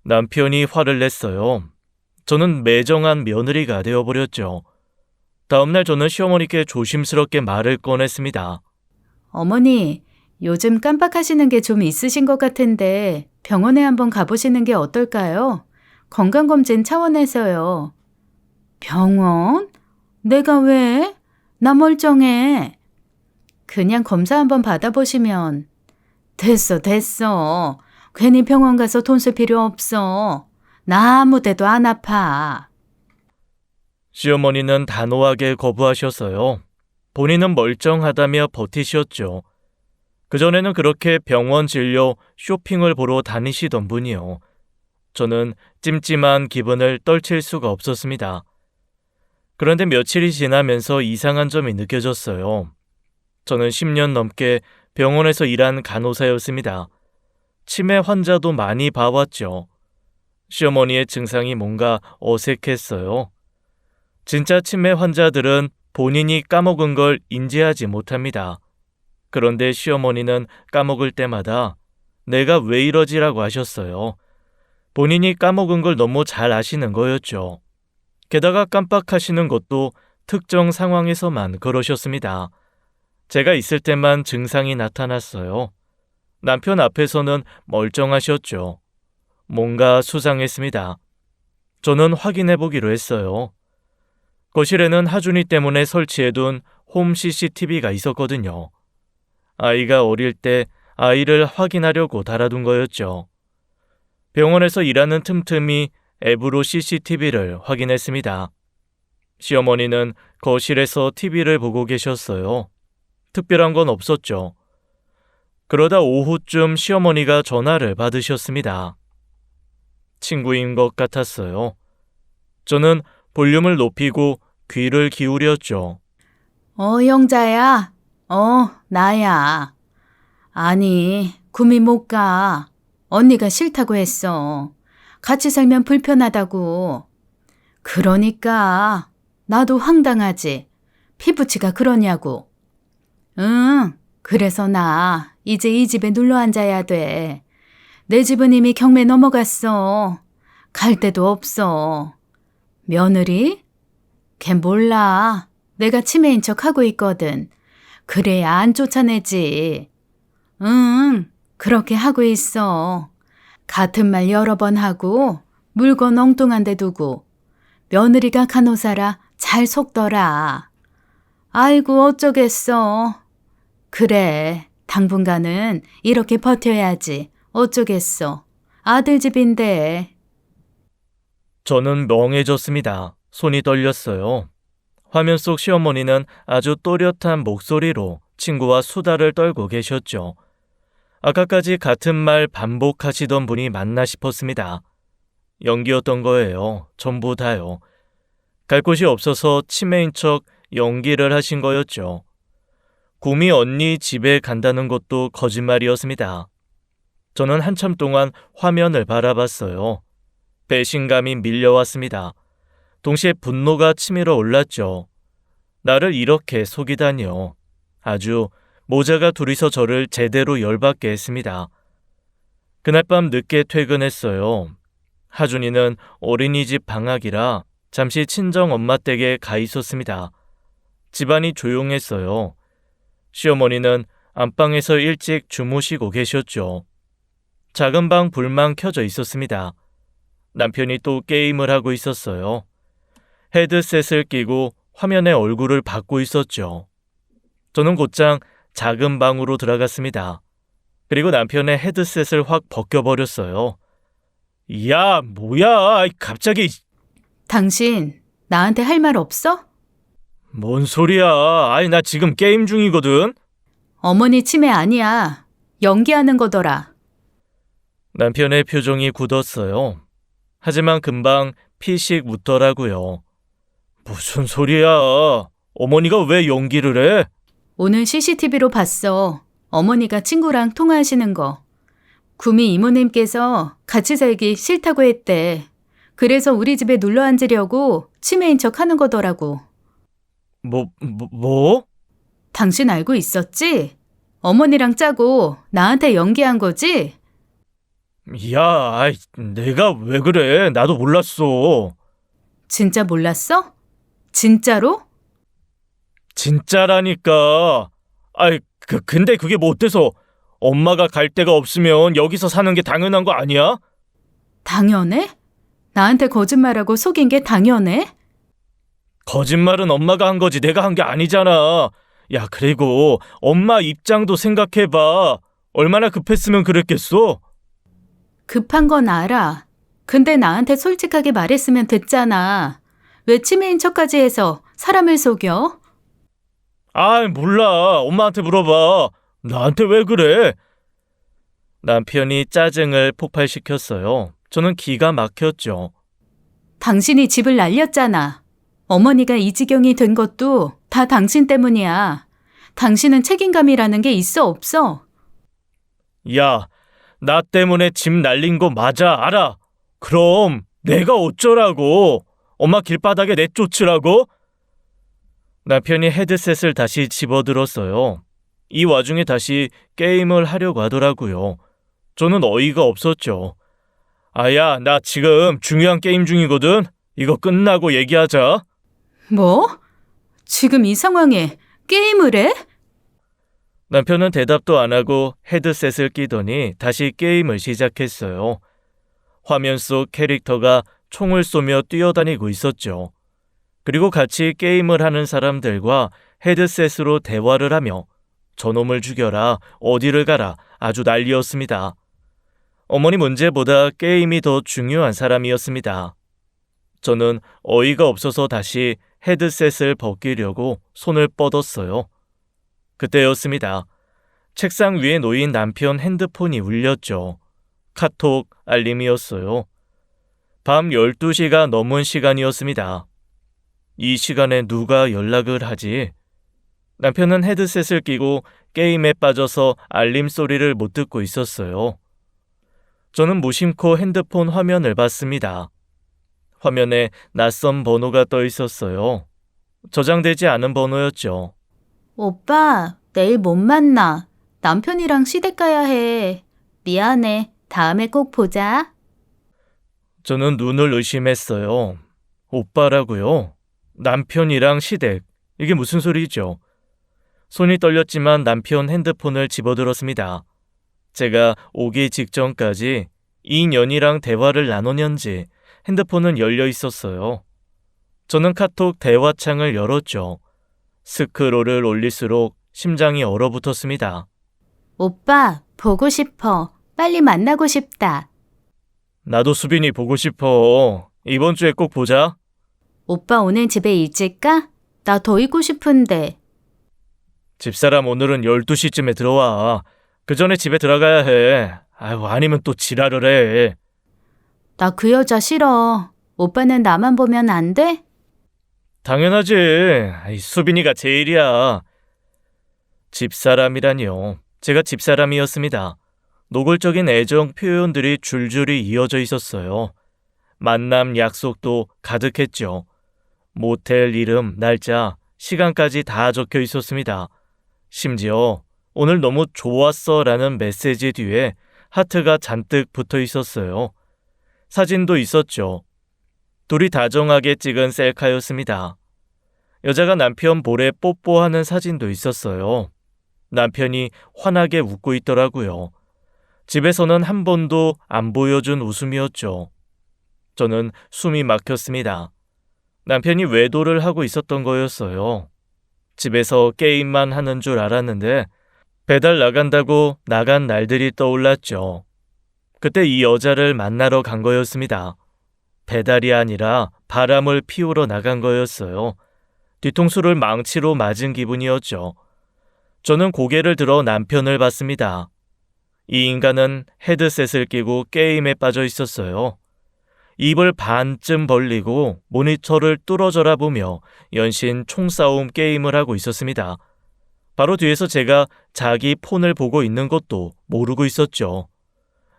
남편이 화를 냈어요. 저는 매정한 며느리가 되어버렸죠. 다음날 저는 시어머니께 조심스럽게 말을 꺼냈습니다. 어머니, 요즘 깜빡하시는 게 좀 있으신 것 같은데 병원에 한번 가보시는 게 어떨까요? 건강검진 차원에서요. 병원? 내가 왜? 나 멀쩡해. 그냥 검사 한번 받아보시면. 됐어. 괜히 병원 가서 돈 쓸 필요 없어. 나 아무 데도 안 아파. 시어머니는 단호하게 거부하셨어요. 본인은 멀쩡하다며 버티셨죠. 그전에는 그렇게 병원 진료, 쇼핑을 보러 다니시던 분이요. 저는 찜찜한 기분을 떨칠 수가 없었습니다. 그런데 며칠이 지나면서 이상한 점이 느껴졌어요. 저는 10년 넘게 병원에서 일한 간호사였습니다. 치매 환자도 많이 봐왔죠. 시어머니의 증상이 뭔가 어색했어요. 진짜 치매 환자들은 본인이 까먹은 걸 인지하지 못합니다. 그런데 시어머니는 까먹을 때마다 내가 왜 이러지라고 하셨어요. 본인이 까먹은 걸 너무 잘 아시는 거였죠. 게다가 깜빡하시는 것도 특정 상황에서만 그러셨습니다. 제가 있을 때만 증상이 나타났어요. 남편 앞에서는 멀쩡하셨죠. 뭔가 수상했습니다. 저는 확인해 보기로 했어요. 거실에는 하준이 때문에 설치해둔 홈 CCTV가 있었거든요. 아이가 어릴 때 아이를 확인하려고 달아둔 거였죠. 병원에서 일하는 틈틈이 앱으로 CCTV를 확인했습니다. 시어머니는 거실에서 TV를 보고 계셨어요. 특별한 건 없었죠. 그러다 오후쯤 시어머니가 전화를 받으셨습니다. 친구인 것 같았어요. 저는 볼륨을 높이고 귀를 기울였죠. 영자야. 나야. 아니, 구미 못 가. 언니가 싫다고 했어. 같이 살면 불편하다고. 그러니까 나도 황당하지. 피부치가 그러냐고. 응, 그래서 나 이제 이 집에 눌러 앉아야 돼. 내 집은 이미 경매 넘어갔어. 갈 데도 없어. 며느리? 걔 몰라. 내가 치매인 척 하고 있거든. 그래야 안 쫓아내지. 응, 그렇게 하고 있어. 같은 말 여러 번 하고 물건 엉뚱한 데 두고 며느리가 간호사라 잘 속더라. 아이고 어쩌겠어. 그래, 당분간은 이렇게 버텨야지. 어쩌겠어. 아들 집인데. 저는 멍해졌습니다. 손이 떨렸어요. 화면 속 시어머니는 아주 또렷한 목소리로 친구와 수다를 떨고 계셨죠. 아까까지 같은 말 반복하시던 분이 맞나 싶었습니다. 연기였던 거예요. 전부 다요. 갈 곳이 없어서 치매인 척 연기를 하신 거였죠. 구미 언니 집에 간다는 것도 거짓말이었습니다. 저는 한참 동안 화면을 바라봤어요. 배신감이 밀려왔습니다. 동시에 분노가 치밀어 올랐죠. 나를 이렇게 속이다니요. 아주 모자가 둘이서 저를 제대로 열받게 했습니다. 그날 밤 늦게 퇴근했어요. 하준이는 어린이집 방학이라 잠시 친정 엄마 댁에 가 있었습니다. 집안이 조용했어요. 시어머니는 안방에서 일찍 주무시고 계셨죠. 작은 방 불만 켜져 있었습니다. 남편이 또 게임을 하고 있었어요. 헤드셋을 끼고 화면에 얼굴을 받고 있었죠. 저는 곧장 작은 방으로 들어갔습니다. 그리고 남편의 헤드셋을 확 벗겨버렸어요. 야, 뭐야, 갑자기. 당신 나한테 할 말 없어? 뭔 소리야. 아니, 나 지금 게임 중이거든. 어머니 치매 아니야. 연기하는 거더라. 남편의 표정이 굳었어요. 하지만 금방 피식 웃더라고요. 무슨 소리야. 어머니가 왜 연기를 해? 오늘 CCTV로 봤어. 어머니가 친구랑 통화하시는 거. 구미 이모님께서 같이 살기 싫다고 했대. 그래서 우리 집에 눌러 앉으려고 치매인 척 하는 거더라고. 뭐? 당신 알고 있었지? 어머니랑 짜고 나한테 연기한 거지? 야, 아이, 내가 왜 그래? 나도 몰랐어. 진짜 몰랐어? 진짜로? 진짜라니까. 아이, 근데 그게 뭐 어때서? 엄마가 갈 데가 없으면 여기서 사는 게 당연한 거 아니야? 당연해? 나한테 거짓말하고 속인 게 당연해? 거짓말은 엄마가 한 거지 내가 한 게 아니잖아. 야, 그리고 엄마 입장도 생각해봐. 얼마나 급했으면 그랬겠어? 급한 건 알아. 근데 나한테 솔직하게 말했으면 됐잖아. 왜 치매인 척까지 해서 사람을 속여? 아, 몰라. 엄마한테 물어봐. 나한테 왜 그래? 남편이 짜증을 폭발시켰어요. 저는 기가 막혔죠. 당신이 집을 날렸잖아. 어머니가 이 지경이 된 것도 다 당신 때문이야. 당신은 책임감이라는 게 있어 없어? 야, 나 때문에 집 날린 거 맞아, 알아. 그럼 내가 어쩌라고? 엄마 길바닥에 내쫓으라고? 남편이 헤드셋을 다시 집어들었어요. 이 와중에 다시 게임을 하려고 하더라고요. 저는 어이가 없었죠. 아야, 나 지금 중요한 게임 중이거든. 이거 끝나고 얘기하자. 뭐? 지금 이 상황에 게임을 해? 남편은 대답도 안 하고 헤드셋을 끼더니 다시 게임을 시작했어요. 화면 속 캐릭터가 총을 쏘며 뛰어다니고 있었죠. 그리고 같이 게임을 하는 사람들과 헤드셋으로 대화를 하며 저놈을 죽여라, 어디를 가라, 아주 난리였습니다. 어머니 문제보다 게임이 더 중요한 사람이었습니다. 저는 어이가 없어서 다시 헤드셋을 벗기려고 손을 뻗었어요. 그때였습니다. 책상 위에 놓인 남편 핸드폰이 울렸죠. 카톡 알림이었어요. 밤 12시가 넘은 시간이었습니다. 이 시간에 누가 연락을 하지? 남편은 헤드셋을 끼고 게임에 빠져서 알림 소리를 못 듣고 있었어요. 저는 무심코 핸드폰 화면을 봤습니다. 화면에 낯선 번호가 떠 있었어요. 저장되지 않은 번호였죠. 오빠, 내일 못 만나. 남편이랑 시댁 가야 해. 미안해. 다음에 꼭 보자. 저는 눈을 의심했어요. 오빠라고요? 남편이랑 시댁. 이게 무슨 소리죠? 손이 떨렸지만 남편 핸드폰을 집어들었습니다. 제가 오기 직전까지 이 년이랑 대화를 나누는지 핸드폰은 열려 있었어요. 저는 카톡 대화창을 열었죠. 스크롤을 올릴수록 심장이 얼어붙었습니다. 오빠, 보고 싶어. 빨리 만나고 싶다. 나도 수빈이 보고 싶어. 이번 주에 꼭 보자. 오빠 오늘 집에 일찍 가? 나 더 있고 싶은데. 집사람 오늘은 12시쯤에 들어와. 그 전에 집에 들어가야 해. 아유, 아니면 또 지랄을 해. 나 그 여자 싫어. 오빠는 나만 보면 안 돼? 당연하지. 수빈이가 제일이야. 집사람이라니요. 제가 집사람이었습니다. 노골적인 애정 표현들이 줄줄이 이어져 있었어요. 만남 약속도 가득했죠. 모텔 이름, 날짜, 시간까지 다 적혀 있었습니다. 심지어 오늘 너무 좋았어 라는 메시지 뒤에 하트가 잔뜩 붙어 있었어요. 사진도 있었죠. 둘이 다정하게 찍은 셀카였습니다. 여자가 남편 볼에 뽀뽀하는 사진도 있었어요. 남편이 환하게 웃고 있더라고요. 집에서는 한 번도 안 보여준 웃음이었죠. 저는 숨이 막혔습니다. 남편이 외도를 하고 있었던 거였어요. 집에서 게임만 하는 줄 알았는데 배달 나간다고 나간 날들이 떠올랐죠. 그때 이 여자를 만나러 간 거였습니다. 배달이 아니라 바람을 피우러 나간 거였어요. 뒤통수를 망치로 맞은 기분이었죠. 저는 고개를 들어 남편을 봤습니다. 이 인간은 헤드셋을 끼고 게임에 빠져 있었어요. 입을 반쯤 벌리고 모니터를 뚫어져라 보며 연신 총싸움 게임을 하고 있었습니다. 바로 뒤에서 제가 자기 폰을 보고 있는 것도 모르고 있었죠.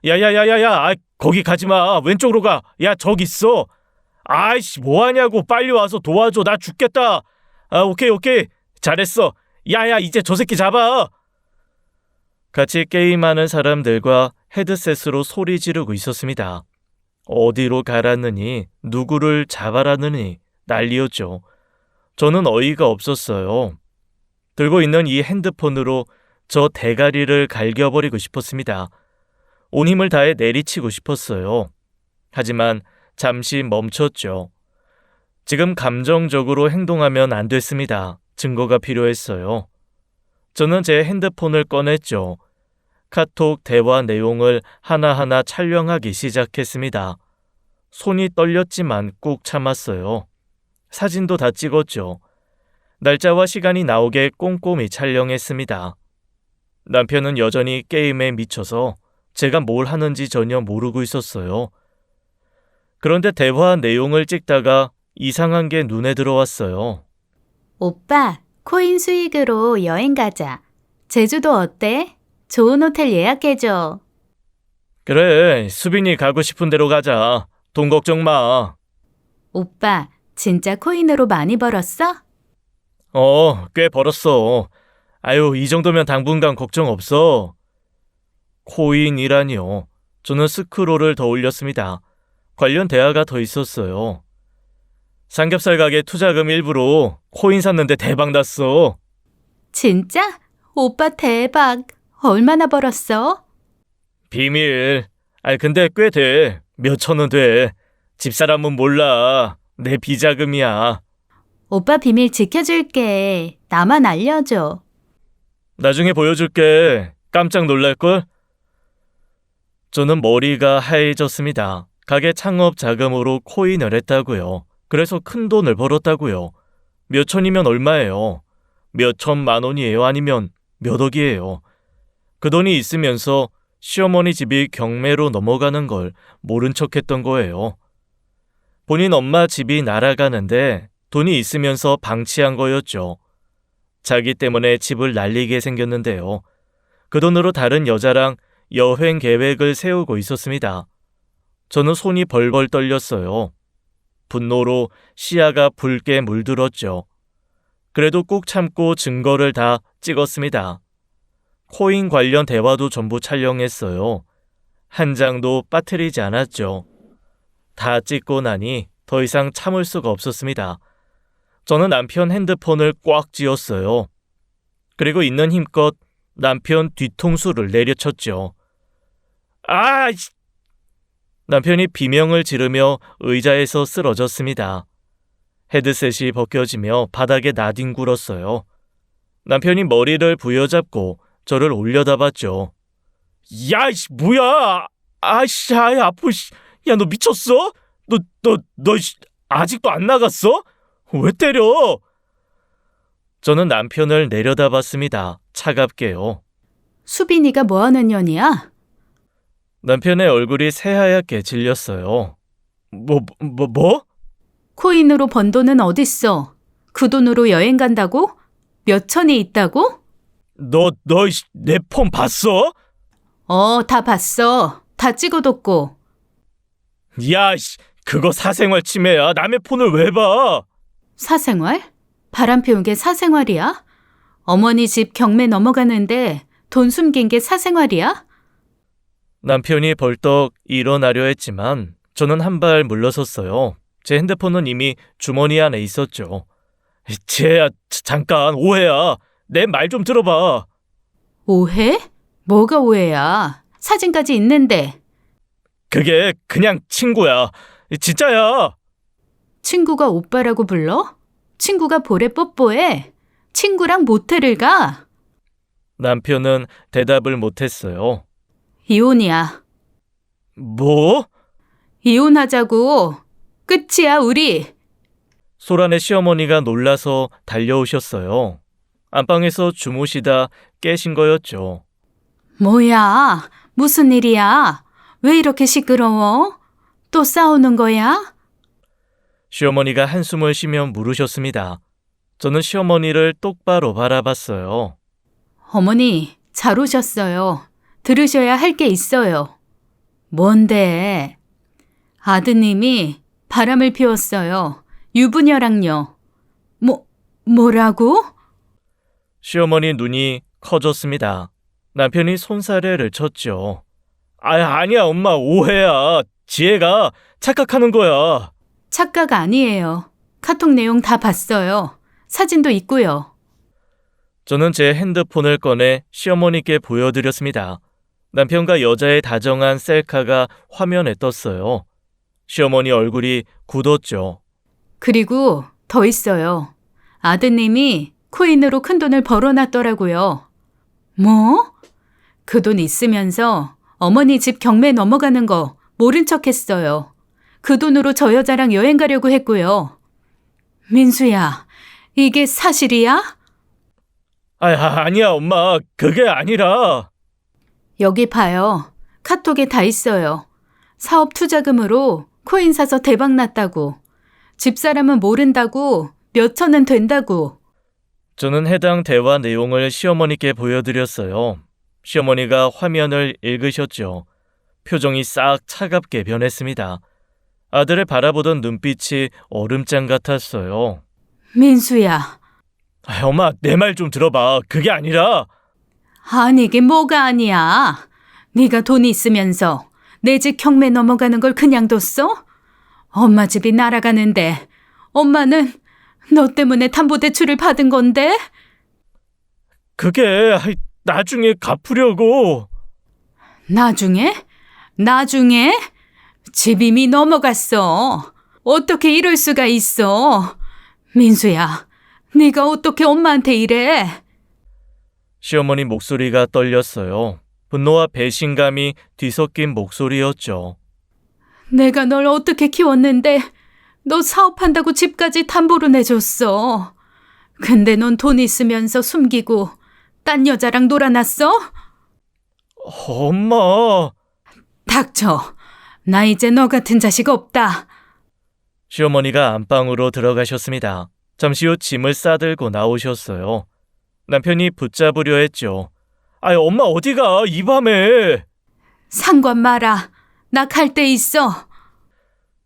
야야야야야, 거기 가지마. 왼쪽으로 가. 야, 저기 있어. 아이씨, 뭐하냐고. 빨리 와서 도와줘. 나 죽겠다. 오케이. 잘했어. 야야, 이제 저 새끼 잡아. 같이 게임하는 사람들과 헤드셋으로 소리 지르고 있었습니다. 어디로 가라느니, 누구를 잡아라느니 난리였죠. 저는 어이가 없었어요. 들고 있는 이 핸드폰으로 저 대가리를 갈겨버리고 싶었습니다. 온 힘을 다해 내리치고 싶었어요. 하지만 잠시 멈췄죠. 지금 감정적으로 행동하면 안 됐습니다. 증거가 필요했어요. 저는 제 핸드폰을 꺼냈죠. 카톡 대화 내용을 하나하나 촬영하기 시작했습니다. 손이 떨렸지만 꾹 참았어요. 사진도 다 찍었죠. 날짜와 시간이 나오게 꼼꼼히 촬영했습니다. 남편은 여전히 게임에 미쳐서 제가 뭘 하는지 전혀 모르고 있었어요. 그런데 대화 내용을 찍다가 이상한 게 눈에 들어왔어요. 오빠, 코인 수익으로 여행 가자. 제주도 어때? 좋은 호텔 예약해줘. 그래, 수빈이 가고 싶은 대로 가자. 돈 걱정 마. 오빠, 진짜 코인으로 많이 벌었어? 꽤 벌었어. 이 정도면 당분간 걱정 없어. 코인이라니요. 저는 스크롤을 더 올렸습니다. 관련 대화가 더 있었어요. 삼겹살 가게 투자금 일부로 코인 샀는데 대박 났어. 진짜? 오빠 대박. 얼마나 벌었어? 비밀. 근데 꽤 돼. 몇천 원 돼. 집사람은 몰라. 내 비자금이야. 오빠 비밀 지켜줄게. 나만 알려줘. 나중에 보여줄게. 깜짝 놀랄걸? 저는 머리가 하얘졌습니다. 가게 창업 자금으로 코인을 했다고요. 그래서 큰 돈을 벌었다고요. 몇 천이면 얼마예요? 몇 천만 원이에요? 아니면 몇 억이에요? 그 돈이 있으면서 시어머니 집이 경매로 넘어가는 걸 모른 척했던 거예요. 본인 엄마 집이 날아가는데 돈이 있으면서 방치한 거였죠. 자기 때문에 집을 날리게 생겼는데요. 그 돈으로 다른 여자랑 여행 계획을 세우고 있었습니다. 저는 손이 벌벌 떨렸어요. 분노로 시야가 붉게 물들었죠. 그래도 꾹 참고 증거를 다 찍었습니다. 코인 관련 대화도 전부 촬영했어요. 한 장도 빠뜨리지 않았죠. 다 찍고 나니 더 이상 참을 수가 없었습니다. 저는 남편 핸드폰을 꽉 쥐었어요. 그리고 있는 힘껏 남편 뒤통수를 내려쳤죠. 남편이 비명을 지르며 의자에서 쓰러졌습니다. 헤드셋이 벗겨지며 바닥에 나뒹굴었어요. 남편이 머리를 부여잡고 저를 올려다봤죠. 야, 뭐야? 아파. 야, 너 미쳤어? 너 아직도 안 나갔어? 왜 때려? 저는 남편을 내려다봤습니다. 차갑게요. 수빈이가 뭐하는 년이야? 남편의 얼굴이 새하얗게 질렸어요. 뭐? 코인으로 번 돈은 어딨어? 그 돈으로 여행 간다고? 몇 천이 있다고? 너 내 폰 봤어? 다 봤어. 다 찍어뒀고. 야, 그거 사생활 침해야. 남의 폰을 왜 봐? 사생활? 바람 피운 게 사생활이야? 어머니 집 경매 넘어가는데 돈 숨긴 게 사생활이야? 남편이 벌떡 일어나려 했지만 저는 한 발 물러섰어요. 제 핸드폰은 이미 주머니 안에 있었죠. 쟤야, 잠깐, 오해야. 내 말 좀 들어봐. 오해? 뭐가 오해야? 사진까지 있는데. 그게 그냥 친구야. 진짜야. 친구가 오빠라고 불러? 친구가 볼에 뽀뽀해? 친구랑 모텔을 가? 남편은 대답을 못했어요. 이혼이야. 뭐? 이혼하자고. 끝이야, 우리. 소란의 시어머니가 놀라서 달려오셨어요. 안방에서 주무시다 깨신 거였죠. 뭐야? 무슨 일이야? 왜 이렇게 시끄러워? 또 싸우는 거야? 시어머니가 한숨을 쉬며 물으셨습니다. 저는 시어머니를 똑바로 바라봤어요. 어머니, 잘 오셨어요. 들으셔야 할 게 있어요. 뭔데? 아드님이 바람을 피웠어요. 유부녀랑요. 뭐라고? 시어머니 눈이 커졌습니다. 남편이 손사래를 쳤죠. 아니야, 엄마, 오해야. 지혜가 착각하는 거야. 착각 아니에요. 카톡 내용 다 봤어요. 사진도 있고요. 저는 제 핸드폰을 꺼내 시어머니께 보여드렸습니다. 남편과 여자의 다정한 셀카가 화면에 떴어요. 시어머니 얼굴이 굳었죠. 그리고 더 있어요. 아드님이 코인으로 큰 돈을 벌어놨더라고요. 뭐? 그 돈 있으면서 어머니 집 경매 넘어가는 거 모른 척 했어요. 그 돈으로 저 여자랑 여행 가려고 했고요. 민수야, 이게 사실이야? 아니야, 엄마. 그게 아니라. 여기 봐요. 카톡에 다 있어요. 사업 투자금으로 코인 사서 대박 났다고. 집사람은 모른다고. 몇 천은 된다고. 저는 해당 대화 내용을 시어머니께 보여드렸어요. 시어머니가 화면을 읽으셨죠. 표정이 싹 차갑게 변했습니다. 아들을 바라보던 눈빛이 얼음장 같았어요. 민수야. 엄마, 내 말 좀 들어봐. 그게 아니라. 아니긴 뭐가 아니야. 네가 돈이 있으면서 내 집 경매 넘어가는 걸 그냥 뒀어? 엄마 집이 날아가는데 엄마는 너 때문에 담보대출을 받은 건데? 그게 나중에 갚으려고. 나중에? 집 이미 넘어갔어. 어떻게 이럴 수가 있어? 민수야, 네가 어떻게 엄마한테 이래? 시어머니 목소리가 떨렸어요. 분노와 배신감이 뒤섞인 목소리였죠. 내가 널 어떻게 키웠는데 너 사업한다고 집까지 담보로 내줬어. 근데 넌 돈 있으면서 숨기고 딴 여자랑 놀아놨어? 엄마. 닥쳐. 나 이제 너 같은 자식 없다. 시어머니가 안방으로 들어가셨습니다. 잠시 후 짐을 싸들고 나오셨어요. 남편이 붙잡으려 했죠. 엄마 어디가, 이 밤에. 상관 마라. 나 갈 데 있어.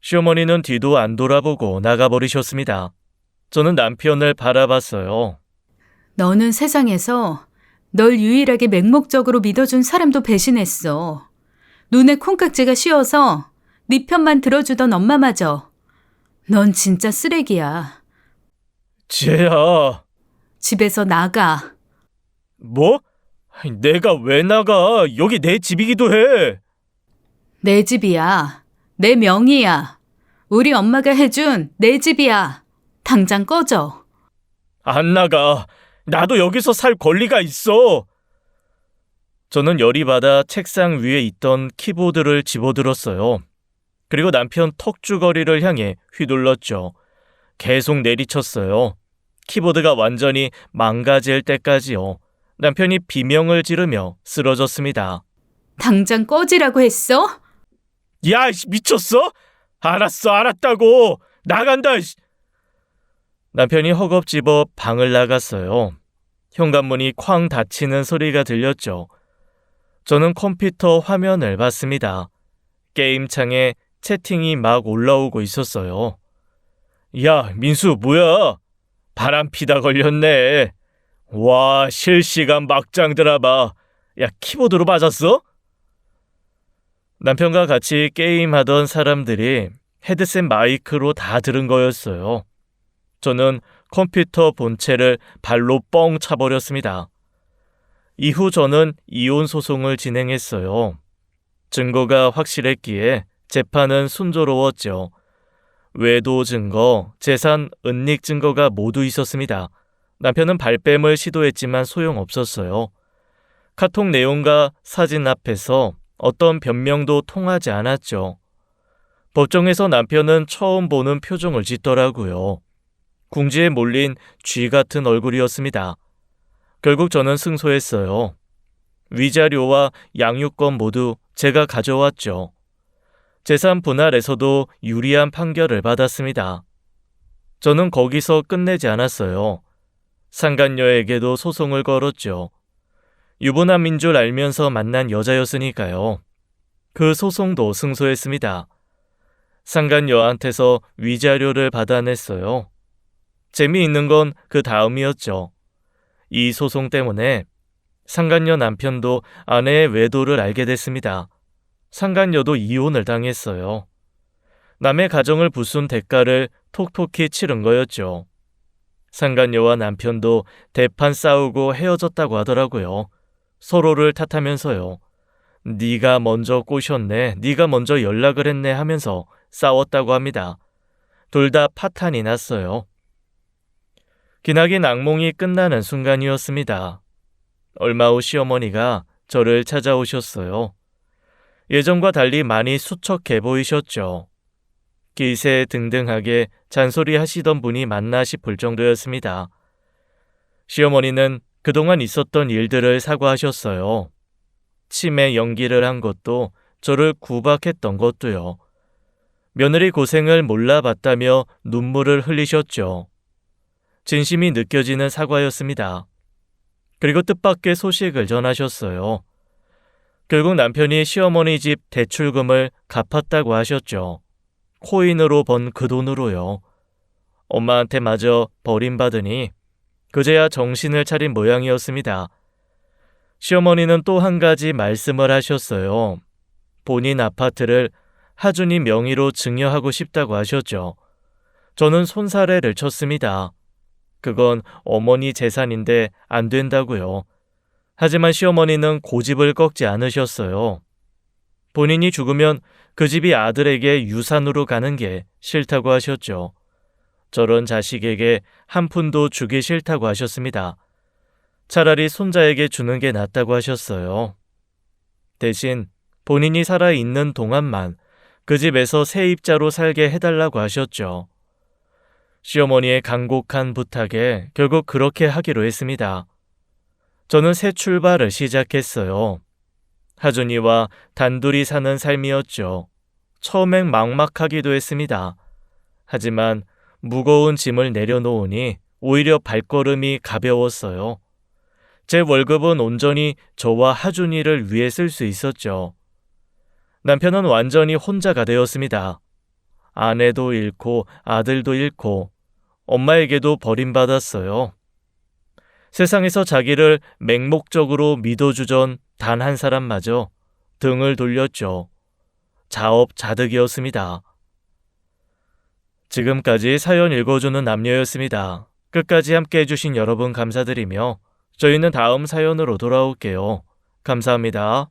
시어머니는 뒤도 안 돌아보고 나가버리셨습니다. 저는 남편을 바라봤어요. 너는 세상에서 널 유일하게 맹목적으로 믿어준 사람도 배신했어. 눈에 콩깍지가 씌어서 네 편만 들어주던 엄마마저. 넌 진짜 쓰레기야. 지혜야. 집에서 나가. 뭐? 내가 왜 나가? 여기 내 집이기도 해. 내 집이야. 내 명의야. 우리 엄마가 해준 내 집이야. 당장 꺼져. 안 나가. 나도 여기서 살 권리가 있어. 저는 열이 받아 책상 위에 있던 키보드를 집어들었어요. 그리고 남편 턱주거리를 향해 휘둘렀죠. 계속 내리쳤어요. 키보드가 완전히 망가질 때까지요. 남편이 비명을 지르며 쓰러졌습니다. 당장 꺼지라고 했어? 야, 미쳤어? 알았다고. 나간다. 남편이 허겁지겁 방을 나갔어요. 현관문이 쾅 닫히는 소리가 들렸죠. 저는 컴퓨터 화면을 봤습니다. 게임창에 채팅이 막 올라오고 있었어요. 야, 민수 뭐야? 바람 피다 걸렸네. 와, 실시간 막장 드라마. 야, 키보드로 맞았어? 남편과 같이 게임하던 사람들이 헤드셋 마이크로 다 들은 거였어요. 저는 컴퓨터 본체를 발로 뻥 차버렸습니다. 이후 저는 이혼 소송을 진행했어요. 증거가 확실했기에 재판은 순조로웠죠. 외도 증거, 재산 은닉 증거가 모두 있었습니다. 남편은 발뺌을 시도했지만 소용없었어요. 카톡 내용과 사진 앞에서 어떤 변명도 통하지 않았죠. 법정에서 남편은 처음 보는 표정을 짓더라고요. 궁지에 몰린 쥐 같은 얼굴이었습니다. 결국 저는 승소했어요. 위자료와 양육권 모두 제가 가져왔죠. 재산 분할에서도 유리한 판결을 받았습니다. 저는 거기서 끝내지 않았어요. 상간녀에게도 소송을 걸었죠. 유부남인 줄 알면서 만난 여자였으니까요. 그 소송도 승소했습니다. 상간녀한테서 위자료를 받아냈어요. 재미있는 건 그 다음이었죠. 이 소송 때문에 상간녀 남편도 아내의 외도를 알게 됐습니다. 상간녀도 이혼을 당했어요. 남의 가정을 부순 대가를 톡톡히 치른 거였죠. 상간녀와 남편도 대판 싸우고 헤어졌다고 하더라고요. 서로를 탓하면서요. 네가 먼저 꼬셨네, 네가 먼저 연락을 했네 하면서 싸웠다고 합니다. 둘 다 파탄이 났어요. 기나긴 악몽이 끝나는 순간이었습니다. 얼마 후 시어머니가 저를 찾아오셨어요. 예전과 달리 많이 수척해 보이셨죠. 기세등등하게 잔소리하시던 분이 맞나 싶을 정도였습니다. 시어머니는 그동안 있었던 일들을 사과하셨어요. 치매 연기를 한 것도 저를 구박했던 것도요. 며느리 고생을 몰라봤다며 눈물을 흘리셨죠. 진심이 느껴지는 사과였습니다. 그리고 뜻밖의 소식을 전하셨어요. 결국 남편이 시어머니 집 대출금을 갚았다고 하셨죠. 코인으로 번 그 돈으로요. 엄마한테 마저 버림받으니 그제야 정신을 차린 모양이었습니다. 시어머니는 또 한 가지 말씀을 하셨어요. 본인 아파트를 하준이 명의로 증여하고 싶다고 하셨죠. 저는 손사래를 쳤습니다. 그건 어머니 재산인데 안 된다고요. 하지만 시어머니는 고집을 꺾지 않으셨어요. 본인이 죽으면 그 집이 아들에게 유산으로 가는 게 싫다고 하셨죠. 저런 자식에게 한 푼도 주기 싫다고 하셨습니다. 차라리 손자에게 주는 게 낫다고 하셨어요. 대신 본인이 살아있는 동안만 그 집에서 세입자로 살게 해달라고 하셨죠. 시어머니의 간곡한 부탁에 결국 그렇게 하기로 했습니다. 저는 새 출발을 시작했어요. 하준이와 단둘이 사는 삶이었죠. 처음엔 막막하기도 했습니다. 하지만 무거운 짐을 내려놓으니 오히려 발걸음이 가벼웠어요. 제 월급은 온전히 저와 하준이를 위해 쓸 수 있었죠. 남편은 완전히 혼자가 되었습니다. 아내도 잃고 아들도 잃고 엄마에게도 버림받았어요. 세상에서 자기를 맹목적으로 믿어주던 단 한 사람마저 등을 돌렸죠. 자업자득이었습니다. 지금까지 사연 읽어주는 남녀였습니다. 끝까지 함께 해주신 여러분 감사드리며 저희는 다음 사연으로 돌아올게요. 감사합니다.